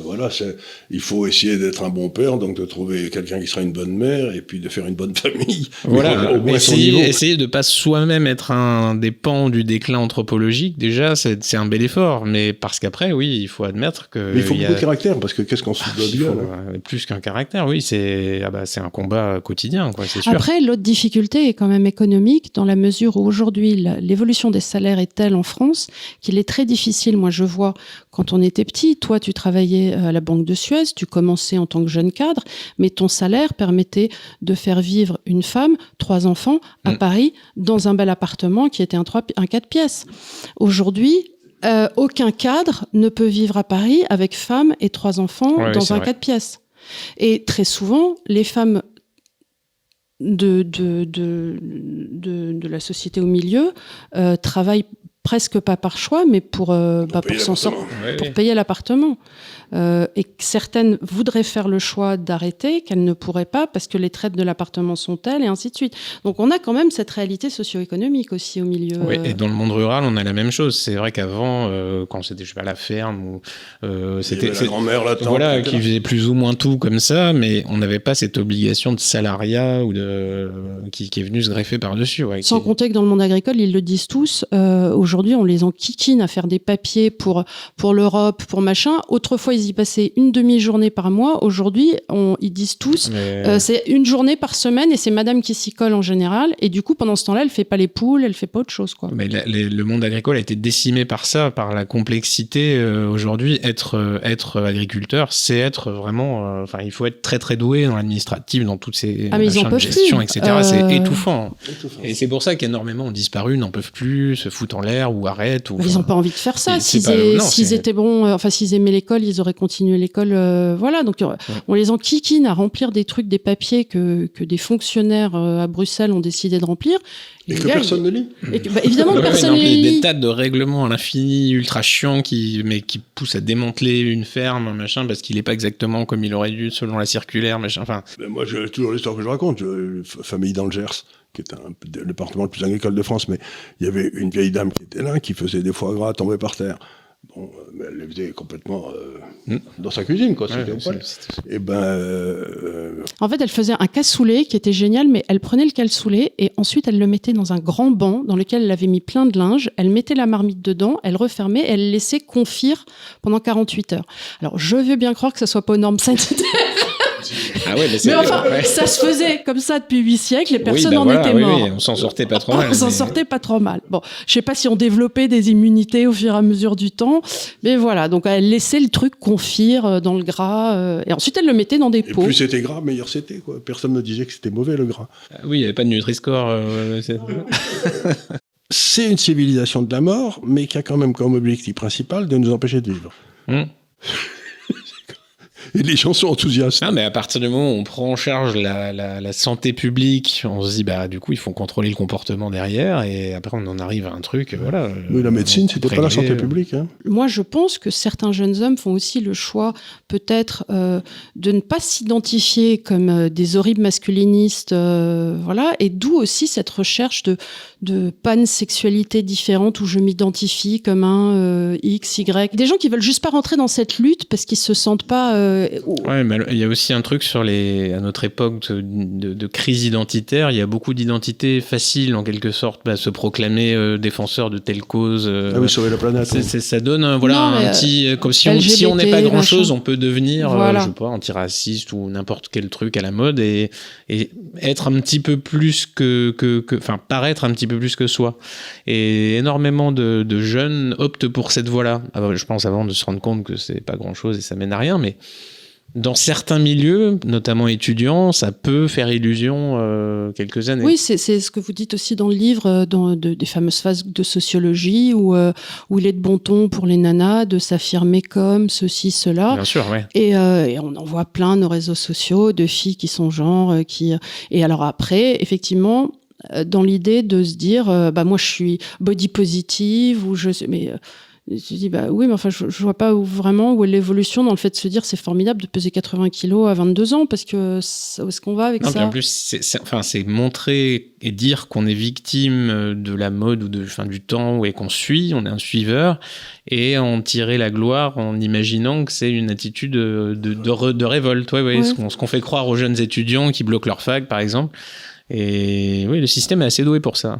il faut essayer d'être un bon père, donc de trouver quelqu'un qui sera une bonne mère, et puis de faire une bonne famille. Voilà, essayer de pas soi-même être un des pans du déclin anthropologique, déjà, c'est un bel effort, mais parce qu'après, oui, il faut admettre que... Mais il faut beaucoup de caractère, parce que qu'est-ce qu'on se doit bien, plus qu'un caractère, oui, c'est un combat quotidien, quoi, c'est sûr. Après, l'autre difficulté est quand même économique, dans la mesure où aujourd'hui, l'évolution des salaires est telle en France qu'il est très difficile. Moi, je vois, quand on était petit, toi, tu travaillais à la Banque de Suez, tu commençais en tant que jeune cadre, mais ton salaire permettait de faire vivre une femme, 3 enfants, à Paris, dans un bel appartement qui était un 4 pièces. Aujourd'hui, aucun cadre ne peut vivre à Paris avec femme et 3 enfants dans un 4 pièces. Et très souvent, les femmes de la société au milieu travaillent presque pas par choix, mais pour payer l'appartement. Et certaines voudraient faire le choix d'arrêter, qu'elles ne pourraient pas parce que les traites de l'appartement sont telles et ainsi de suite. Donc on a quand même cette réalité socio-économique aussi au milieu. Oui, et dans le monde rural, on a la même chose. C'est vrai qu'avant, quand c'était à la ferme, c'était la grand-mère, la tante, voilà, qui faisait plus ou moins tout comme ça, mais on n'avait pas cette obligation de salariat ou qui est venue se greffer par-dessus. Ouais, sans compter que dans le monde agricole, ils le disent tous, aujourd'hui on les enquiquine à faire des papiers pour l'Europe, pour machin. Autrefois, ils y passaient une demi-journée par mois. Aujourd'hui, ils disent tous, c'est une journée par semaine et c'est madame qui s'y colle en général. Et du coup, pendant ce temps-là, elle fait pas les poules, elle fait pas autre chose, quoi. Mais le monde agricole a été décimé par ça, par la complexité. Aujourd'hui, être agriculteur, c'est être vraiment... il faut être très très doué dans l'administratif, dans toutes ces machins de gestion, etc. C'est étouffant. Et c'est pour ça qu'énormément ont disparu, n'en peuvent plus, se foutent en l'air ou arrêtent. Ils n'ont pas envie de faire ça. S'ils étaient bons, s'ils aimaient l'école, ils auraient continué l'école. Voilà, donc on les enquiquine à remplir des trucs, des papiers que des fonctionnaires à Bruxelles ont décidé de remplir. Et que personne ne lit. Évidemment que personne ne lit. Des tas de règlements à l'infini, ultra chiants, qui poussent à démanteler une ferme, un machin, parce qu'il n'est pas exactement comme il aurait dû selon la circulaire, machin. Moi, j'ai toujours l'histoire que je raconte. Famille dans le Gers, qui est le département le plus agricole de France, mais il y avait une vieille dame qui était là, qui faisait des foie gras tombés par terre. Bon, mais elle les faisait complètement dans sa cuisine, quoi. En fait, elle faisait un cassoulet qui était génial, mais elle prenait le cassoulet et ensuite elle le mettait dans un grand banc dans lequel elle avait mis plein de linge. Elle mettait la marmite dedans, elle refermait et elle laissait confire pendant 48 heures. Alors, je veux bien croire que ça soit pas aux normes sanitaires. Ah ouais, mais enfin, ça se faisait comme ça depuis 8 siècles et personne n'en était mort. Oui, on s'en sortait pas trop mal. On s'en sortait pas trop mal. Bon, je sais pas si on développait des immunités au fur et à mesure du temps, mais voilà. Donc elle laissait le truc confire dans le gras et ensuite elle le mettait dans des pots. Et plus c'était gras, meilleur c'était, quoi. Personne ne disait que c'était mauvais le gras. Oui, il n'y avait pas de Nutri-Score. C'est une civilisation de la mort, mais qui a quand même comme objectif principal de nous empêcher de vivre. Et les gens sont enthousiastes. Ah, mais à partir du moment où on prend en charge la santé publique, on se dit, du coup, il faut contrôler le comportement derrière, et après, on en arrive à un truc, voilà. Mais la médecine, c'était pas la santé publique, hein. Moi, je pense que certains jeunes hommes font aussi le choix, peut-être, de ne pas s'identifier comme des horribles masculinistes, voilà, et d'où aussi cette recherche de pansexualité différente où je m'identifie comme un X, Y. Des gens qui veulent juste pas rentrer dans cette lutte parce qu'ils se sentent pas Ouais, mais il y a aussi un truc à notre époque de crise identitaire, il y a beaucoup d'identités faciles en quelque sorte, se proclamer défenseur de telle cause. Sauver la planète. Ça donne un petit, comme si on n'est pas grand chose, on peut devenir, je sais pas, antiraciste ou n'importe quel truc à la mode et être un petit peu plus paraître un petit peu plus que soi. Et énormément de jeunes optent pour cette voie-là. Je pense avant de se rendre compte que c'est pas grand-chose et ça mène à rien, mais dans certains milieux, notamment étudiants, ça peut faire illusion quelques années. Oui, c'est ce que vous dites aussi dans le livre, des fameuses phases de sociologie où il est de bon ton pour les nanas de s'affirmer comme ceci, cela. Bien sûr, ouais. Et on en voit plein nos réseaux sociaux de filles qui sont et alors après, effectivement, dans l'idée de se dire, moi je suis body positive ou mais je dis oui, mais enfin je vois pas où est l'évolution dans le fait de se dire c'est formidable de peser 80 kilos à 22 ans parce que où est-ce qu'on va avec ça? En plus c'est montrer et dire qu'on est victime de la mode ou du temps et qu'on suit, on est un suiveur et en tirer la gloire en imaginant que c'est une attitude de révolte. Ouais. Ce qu'on fait croire aux jeunes étudiants qui bloquent leur fac par exemple. Et oui, le système est assez doué pour ça,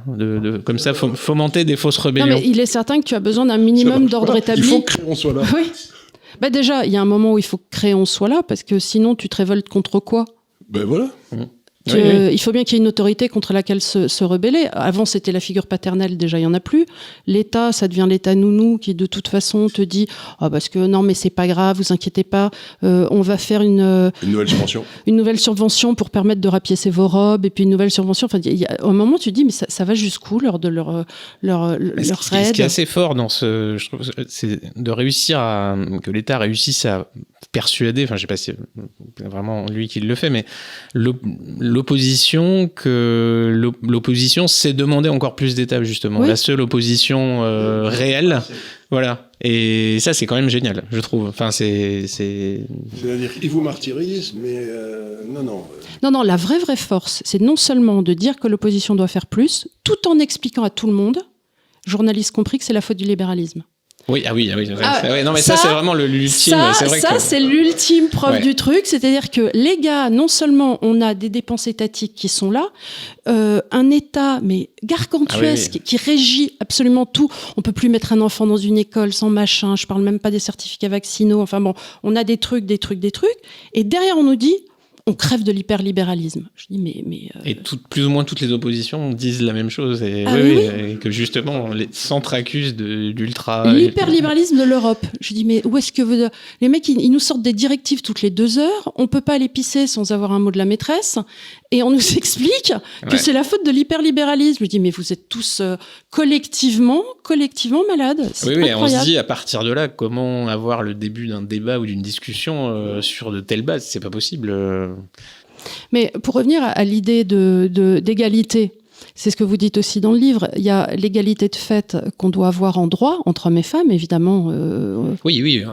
comme ça fomenter des fausses rébellions. Non, mais il est certain que tu as besoin d'un minimum d'ordre établi. Il faut que on soit là. Oui. Déjà, il y a un moment où il faut que créon soit là, parce que sinon, tu te révoltes contre quoi ? Voilà. Il faut bien qu'il y ait une autorité contre laquelle se rebeller. Avant, c'était la figure paternelle, déjà, il n'y en a plus. L'État, ça devient l'État nounou qui, de toute façon, te dit parce que non, mais c'est pas grave, vous inquiétez pas, on va faire une nouvelle subvention. Une nouvelle subvention pour permettre de rapiécer vos robes, et puis une nouvelle subvention. Enfin, à un moment, tu te dis, mais ça va jusqu'où, leur raid ? Ce qui est assez fort dans je trouve, c'est de réussir que l'État réussisse à persuader, je sais pas si c'est vraiment lui qui le fait, mais l'opposition s'est demandé encore plus d'étapes, justement. Oui. La seule opposition réelle, voilà. Et ça, c'est quand même génial, je trouve. C'est-à-dire qu'ils vous martyrisent, mais non. Non, la vraie force, c'est non seulement de dire que l'opposition doit faire plus, tout en expliquant à tout le monde, journalistes compris, que c'est la faute du libéralisme. Oui. Non, mais ça c'est vraiment l'ultime. C'est l'ultime preuve du truc. C'est-à-dire que les gars, non seulement on a des dépenses étatiques qui sont là, un État mais gargantuesque qui régit absolument tout. On peut plus mettre un enfant dans une école sans machin. Je parle même pas des certificats vaccinaux. Enfin bon, on a des trucs. Et derrière, on nous dit, on crève de l'hyperlibéralisme. Je dis mais et plus ou moins toutes les oppositions disent la même chose et que justement les centres accusent d'ultra l'hyperlibéralisme de l'Europe. Je dis mais où est-ce que les mecs ils nous sortent des directives toutes les 2 heures, on peut pas aller pisser sans avoir un mot de la maîtresse et on nous explique que c'est la faute de l'hyperlibéralisme. Je dis mais vous êtes tous collectivement malades. C'est incroyable. Et on se dit à partir de là comment avoir le début d'un débat ou d'une discussion sur de telles bases, c'est pas possible. Mais pour revenir à l'idée d'égalité, c'est ce que vous dites aussi dans le livre, il y a l'égalité de fait qu'on doit avoir en droit, entre hommes et femmes, évidemment. Oui,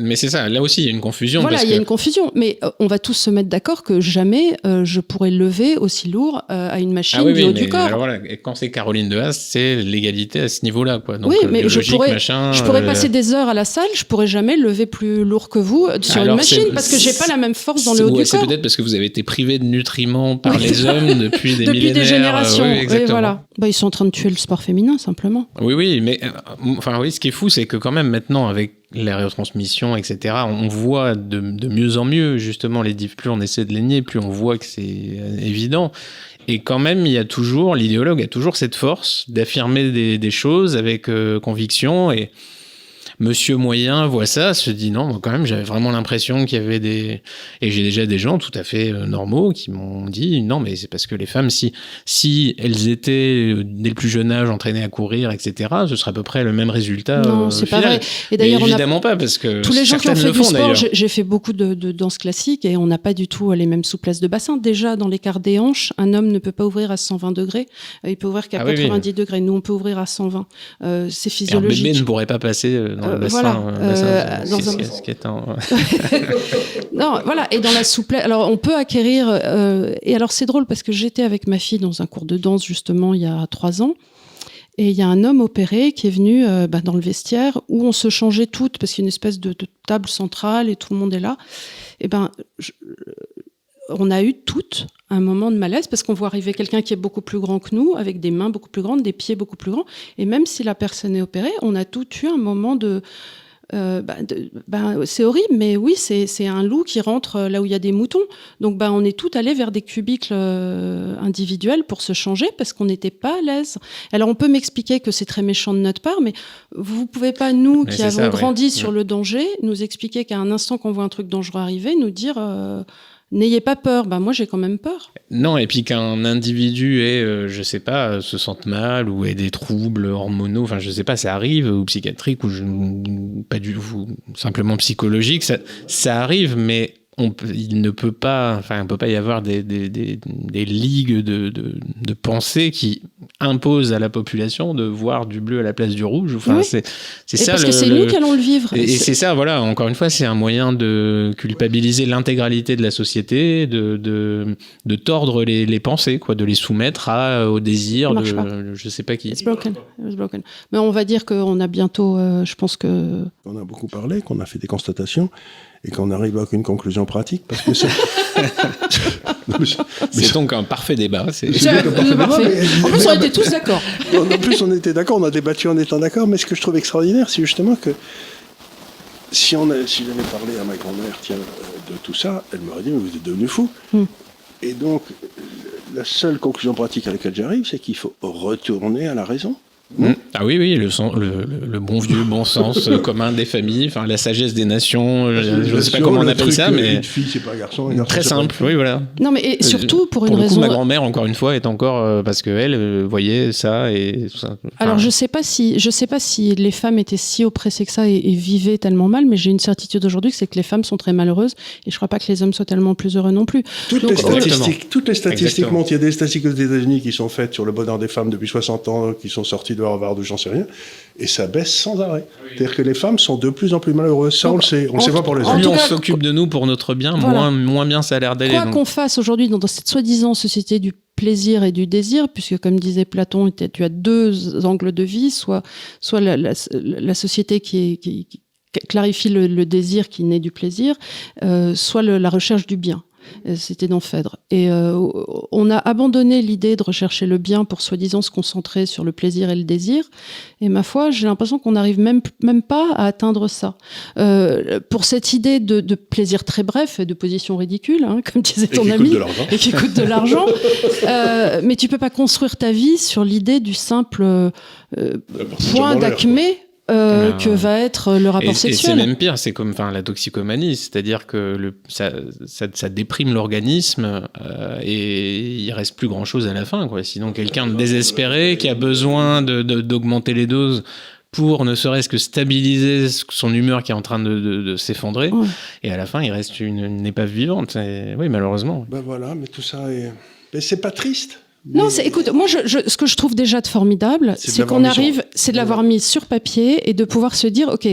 mais c'est ça, là aussi il y a une confusion. Voilà, il y a une confusion, mais on va tous se mettre d'accord que jamais je pourrais lever aussi lourd à une machine du haut du corps. Alors voilà, et quand c'est Caroline de Haas, c'est l'égalité à ce niveau-là, quoi. Donc, mais je pourrais passer des heures à la salle, je pourrais jamais lever plus lourd que vous sur une machine, parce que j'ai pas la même force dans le haut du corps. C'est peut-être parce que vous avez été privé de nutriments par les hommes depuis des millénaires. Depuis des générations. Exactement. Voilà. Ils sont en train de tuer le sport féminin, simplement. Oui, mais ce qui est fou, c'est que quand même maintenant, avec les retransmissions, etc., on voit de mieux en mieux, justement, plus on essaie de les nier, plus on voit que c'est évident. Et quand même, l'idéologue a toujours cette force d'affirmer des choses avec conviction et Monsieur Moyen voit ça, se dit non, moi quand même j'avais vraiment l'impression qu'il y avait et j'ai déjà des gens tout à fait normaux qui m'ont dit non mais c'est parce que les femmes si elles étaient dès le plus jeune âge entraînées à courir etc, ce serait à peu près le même résultat. Non, c'est pas vrai. Et d'ailleurs évidemment pas parce que tous les gens qui ont fait du sport, d'ailleurs. J'ai fait beaucoup de danse classique et on n'a pas du tout les mêmes souplesses de bassin. Déjà dans l'écart des hanches, un homme ne peut pas ouvrir à 120 degrés, il peut ouvrir qu'à 90 degrés. Nous on peut ouvrir à 120. C'est physiologique. Un bébé ne pourrait pas passer dans le bassin. Non, voilà. Et dans la souplesse, alors on peut acquérir. Et alors c'est drôle parce que j'étais avec ma fille dans un cours de danse justement il y a 3 ans. Et il y a un homme opéré qui est venu dans le vestiaire où on se changeait toutes, parce qu'il y a une espèce de table centrale et tout le monde est là. Et on a eu toutes un moment de malaise parce qu'on voit arriver quelqu'un qui est beaucoup plus grand que nous, avec des mains beaucoup plus grandes, des pieds beaucoup plus grands. Et même si la personne est opérée, on a toutes eu un moment de... c'est horrible, mais oui, c'est un loup qui rentre là où il y a des moutons. Donc, on est toutes allées vers des cubicles individuels pour se changer parce qu'on n'était pas à l'aise. Alors, on peut m'expliquer que c'est très méchant de notre part, mais vous pouvez pas, nous, qui avons grandi sur le danger, nous expliquer qu'à un instant qu'on voit un truc dangereux arriver, nous dire... n'ayez pas peur. Moi, j'ai quand même peur. Non, et puis qu'un individu je sais pas, se sente mal ou ait des troubles hormonaux, enfin, je sais pas, ça arrive, ou psychiatriques, ou pas du tout, simplement psychologique, ça arrive, mais il ne peut pas, il peut pas y avoir des ligues de pensée qui imposent à la population de voir du bleu à la place du rouge. Enfin, oui. c'est ça. Parce que c'est nous qui allons le vivre. Et c'est ça, voilà. Encore une fois, c'est un moyen de culpabiliser l'intégralité de la société, de tordre les pensées, quoi, de les soumettre au désir de je sais pas qui. It's broken. Mais on va dire qu'on a bientôt, je pense que. On a beaucoup parlé, qu'on a fait des constatations. Et qu'on arrive à aucune conclusion pratique, parce que c'est... c'est donc un parfait débat. C'est parfait. En plus, on était tous d'accord. En plus, on était d'accord, on a débattu en étant d'accord, mais ce que je trouve extraordinaire, c'est justement que si j'avais parlé à ma grand-mère de tout ça, elle m'aurait dit, mais vous êtes devenu fou. Et donc, la seule conclusion pratique à laquelle j'arrive, c'est qu'il faut retourner à la raison. Ah oui, le bon vieux bon sens commun des familles, enfin la sagesse des nations, je ne sais pas comment on appelle ça, mais une fille c'est pas un garçon, un garçon très simple, oui voilà. Non mais et surtout pour une le coup, raison. Ma grand-mère encore une fois est encore parce que elle voyait ça et tout ça. Alors je sais pas si les femmes étaient si oppressées que ça et vivaient tellement mal, mais j'ai une certitude aujourd'hui que c'est que les femmes sont très malheureuses et je crois pas que les hommes soient tellement plus heureux non plus. Toutes les statistiques montent. Il y a des statistiques aux États-Unis qui sont faites sur le bonheur des femmes depuis 60 ans, qui sont sorties de Harvard ou j'en sais rien, et ça baisse sans arrêt. C'est-à-dire que les femmes sont de plus en plus malheureuses. Ça, on le sait. On ne sait pas pour les hommes. Plus on s'occupe de nous pour notre bien, voilà. moins bien ça a l'air d'aller. Quoi qu'on fasse aujourd'hui dans cette soi-disant société du plaisir et du désir, puisque comme disait Platon, tu as deux angles de vie, soit la société qui clarifie le désir qui naît du plaisir, soit la recherche du bien. C'était dans Phèdre. Et on a abandonné l'idée de rechercher le bien pour soi-disant se concentrer sur le plaisir et le désir. Et ma foi, j'ai l'impression qu'on n'arrive même pas à atteindre ça. Pour cette idée de plaisir très bref et de position ridicule, comme disait ton ami, et qui coûte de l'argent, mais tu peux pas construire ta vie sur l'idée du simple point d'acmé que va être le rapport sexuel. Et c'est même pire, c'est comme la toxicomanie, c'est-à-dire que ça déprime l'organisme et il reste plus grand-chose à la fin, quoi. Sinon, quelqu'un de désespéré qui a besoin d'augmenter les doses pour ne serait-ce que stabiliser son humeur qui est en train de s'effondrer, et à la fin, il reste une épave vivante. Oui, malheureusement. Voilà, mais tout ça est... Mais c'est pas triste. Non, écoute, moi, ce que je trouve déjà de formidable, c'est qu'on arrive, c'est de l'avoir mis sur papier et de pouvoir se dire, ok,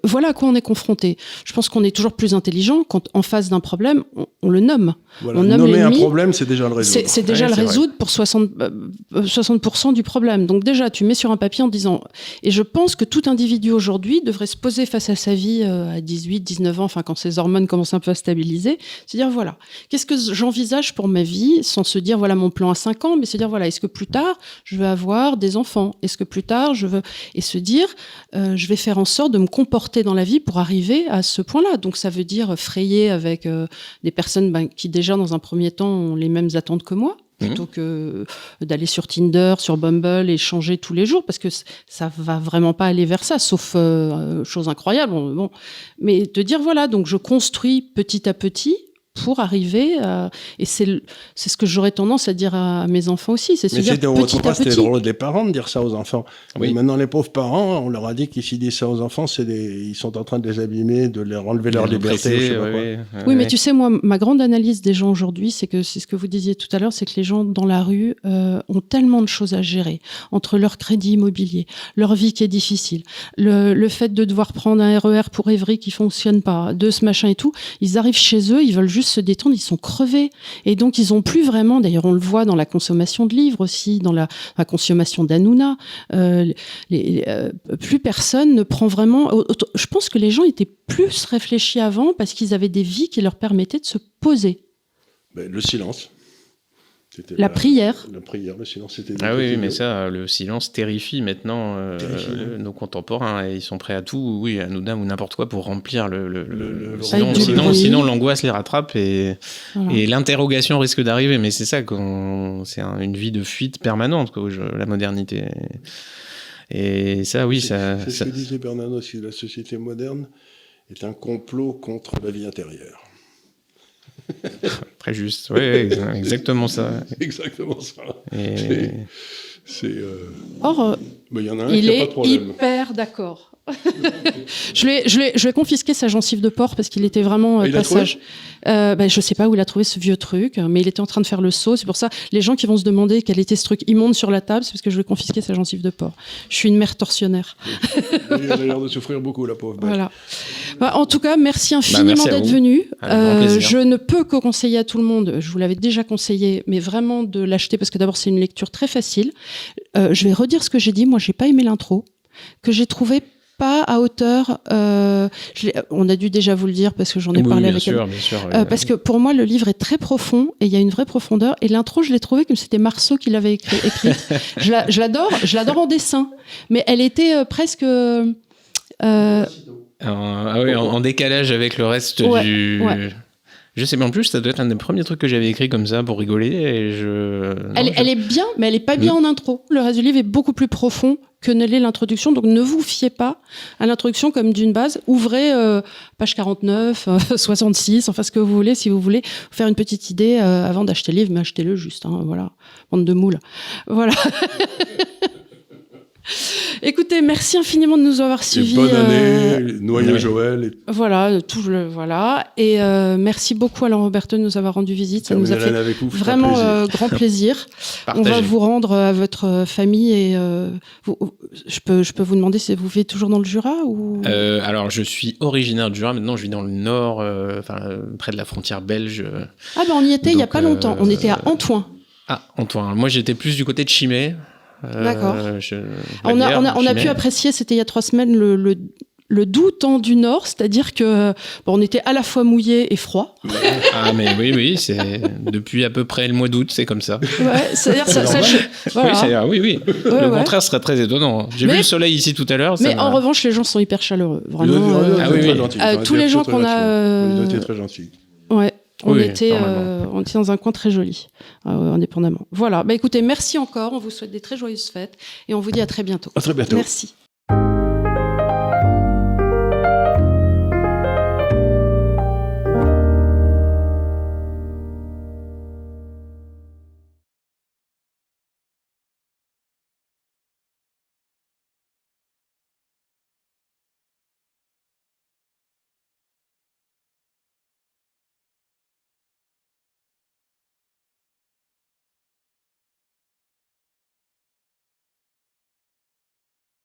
voilà à quoi on est confronté. Je pense qu'on est toujours plus intelligent quand, en face d'un problème, on le nomme. Voilà. On nomme nommer l'ennemi. Un problème, c'est déjà le résoudre. C'est déjà le résoudre pour 60% du problème. Donc déjà, tu mets sur un papier en disant... Et je pense que tout individu aujourd'hui devrait se poser face à sa vie à 18, 19 ans, quand ses hormones commencent un peu à stabiliser, se dire, voilà, qu'est-ce que j'envisage pour ma vie, sans se dire, voilà mon plan à 5 ans, mais se dire, voilà, est-ce que plus tard, je veux avoir des enfants? Est-ce que plus tard, je veux... Et se dire, je vais faire en sorte de me comporter dans la vie pour arriver à ce point-là. Donc ça veut dire frayer avec des personnes qui déjà, dans un premier temps, ont les mêmes attentes que moi, plutôt que d'aller sur Tinder, sur Bumble et changer tous les jours, parce que ça va vraiment pas aller vers ça, sauf chose incroyable. Bon. Mais de dire, voilà, donc je construis petit à petit pour arriver à... Et c'est ce que j'aurais tendance à dire à mes enfants aussi. C'est se dire petit à petit. C'était drôle des parents de dire ça aux enfants. Oui. Maintenant, les pauvres parents, on leur a dit qu'ils s'ils disent ça aux enfants, ils sont en train de les abîmer, de leur enlever leur liberté. Oui, mais tu sais, moi, ma grande analyse des gens aujourd'hui, c'est ce que vous disiez tout à l'heure, c'est que les gens dans la rue ont tellement de choses à gérer, entre leur crédit immobilier, leur vie qui est difficile, le fait de devoir prendre un RER pour Évry qui fonctionne pas, de ce machin et tout. Ils arrivent chez eux, ils veulent juste juste se détendre, ils sont crevés. Et donc, ils ont plus vraiment, d'ailleurs, on le voit dans la consommation de livres aussi, dans la consommation d'Hanouna, plus personne ne prend vraiment... Je pense que les gens étaient plus réfléchis avant parce qu'ils avaient des vies qui leur permettaient de se poser. Ben, le silence. La prière. La prière, le silence, c'était... Ah oui, mais ça, le silence terrifie maintenant nos contemporains. Et ils sont prêts à tout, oui, à Hanouna ou n'importe quoi pour remplir sinon l'angoisse les rattrape et l'interrogation risque d'arriver. Mais c'est ça, c'est une vie de fuite permanente, quoi, la modernité. Et ça, oui, c'est ce que disait Bernanos, la société moderne est un complot contre la vie intérieure. Très juste, oui, exactement ça. Exactement ça. Or, il y en a un qui n'a pas de problème. Il est hyper d'accord. je lui ai confisqué sa gencive de porc parce qu'il était vraiment passage. Je sais pas où il a trouvé ce vieux truc, mais il était en train de faire le saut. C'est pour ça, les gens qui vont se demander quel était ce truc immonde sur la table, c'est parce que je lui ai confisqué sa gencive de porc. Je suis une mère tortionnaire. Il a l'air de souffrir beaucoup, la pauvre bête. Voilà. En tout cas, merci infiniment d'être venu. Je ne peux que conseiller à tout le monde, je vous l'avais déjà conseillé, mais vraiment de l'acheter parce que d'abord, c'est une lecture très facile. Je vais redire ce que j'ai dit. Moi, j'ai pas aimé l'intro, que j'ai trouvé pas à hauteur. On a dû déjà vous le dire parce que j'en ai parlé avec elle. Bien sûr, parce que pour moi, le livre est très profond et il y a une vraie profondeur. Et l'intro, je l'ai trouvé comme c'était Marceau qui l'avait écrite. Je l'adore en dessin, mais elle était presque. En décalage avec le reste du. Ouais. Je sais, mais en plus, ça doit être un des premiers trucs que j'avais écrit comme ça pour rigoler. Elle est bien, mais elle n'est pas bien en intro. Le reste du livre est beaucoup plus profond que ne l'est l'introduction. Donc, ne vous fiez pas à l'introduction comme d'une base. Ouvrez page 49, 66, enfin ce que vous voulez, si vous voulez faire une petite idée avant d'acheter le livre, mais achetez-le juste. Hein, voilà, bande de moules. Voilà. Écoutez, merci infiniment de nous avoir suivis. Bonne année, Noyau Joël. Voilà, voilà. Et merci beaucoup à Alain Roberto de nous avoir rendu visite. Ça nous a fait vraiment grand plaisir. On va vous rendre à votre famille et je peux vous demander si vous vivez toujours dans le Jura ou... Alors, je suis originaire du Jura. Maintenant, je vis dans le nord, près de la frontière belge. Ah ben, on y était il y a pas longtemps. On était à Antoing. Ah, Antoing. Moi, j'étais plus du côté de Chimay. D'accord. On a pu apprécier, c'était il y a 3 semaines, le doux temps du Nord, c'est-à-dire que on était à la fois mouillé et froid. Ah mais oui, c'est depuis à peu près le mois d'août, c'est comme ça. Ouais, c'est-à-dire voilà. Oui. Le contraire serait très étonnant. J'ai vu le soleil ici tout à l'heure. Mais en revanche, les gens sont hyper chaleureux, vraiment. Tous les gens qu'on a. Ils ont été très gentils. Ouais. On était dans un coin très joli, indépendamment. Voilà. Écoutez, merci encore. On vous souhaite des très joyeuses fêtes et on vous dit à très bientôt. À très bientôt. Merci.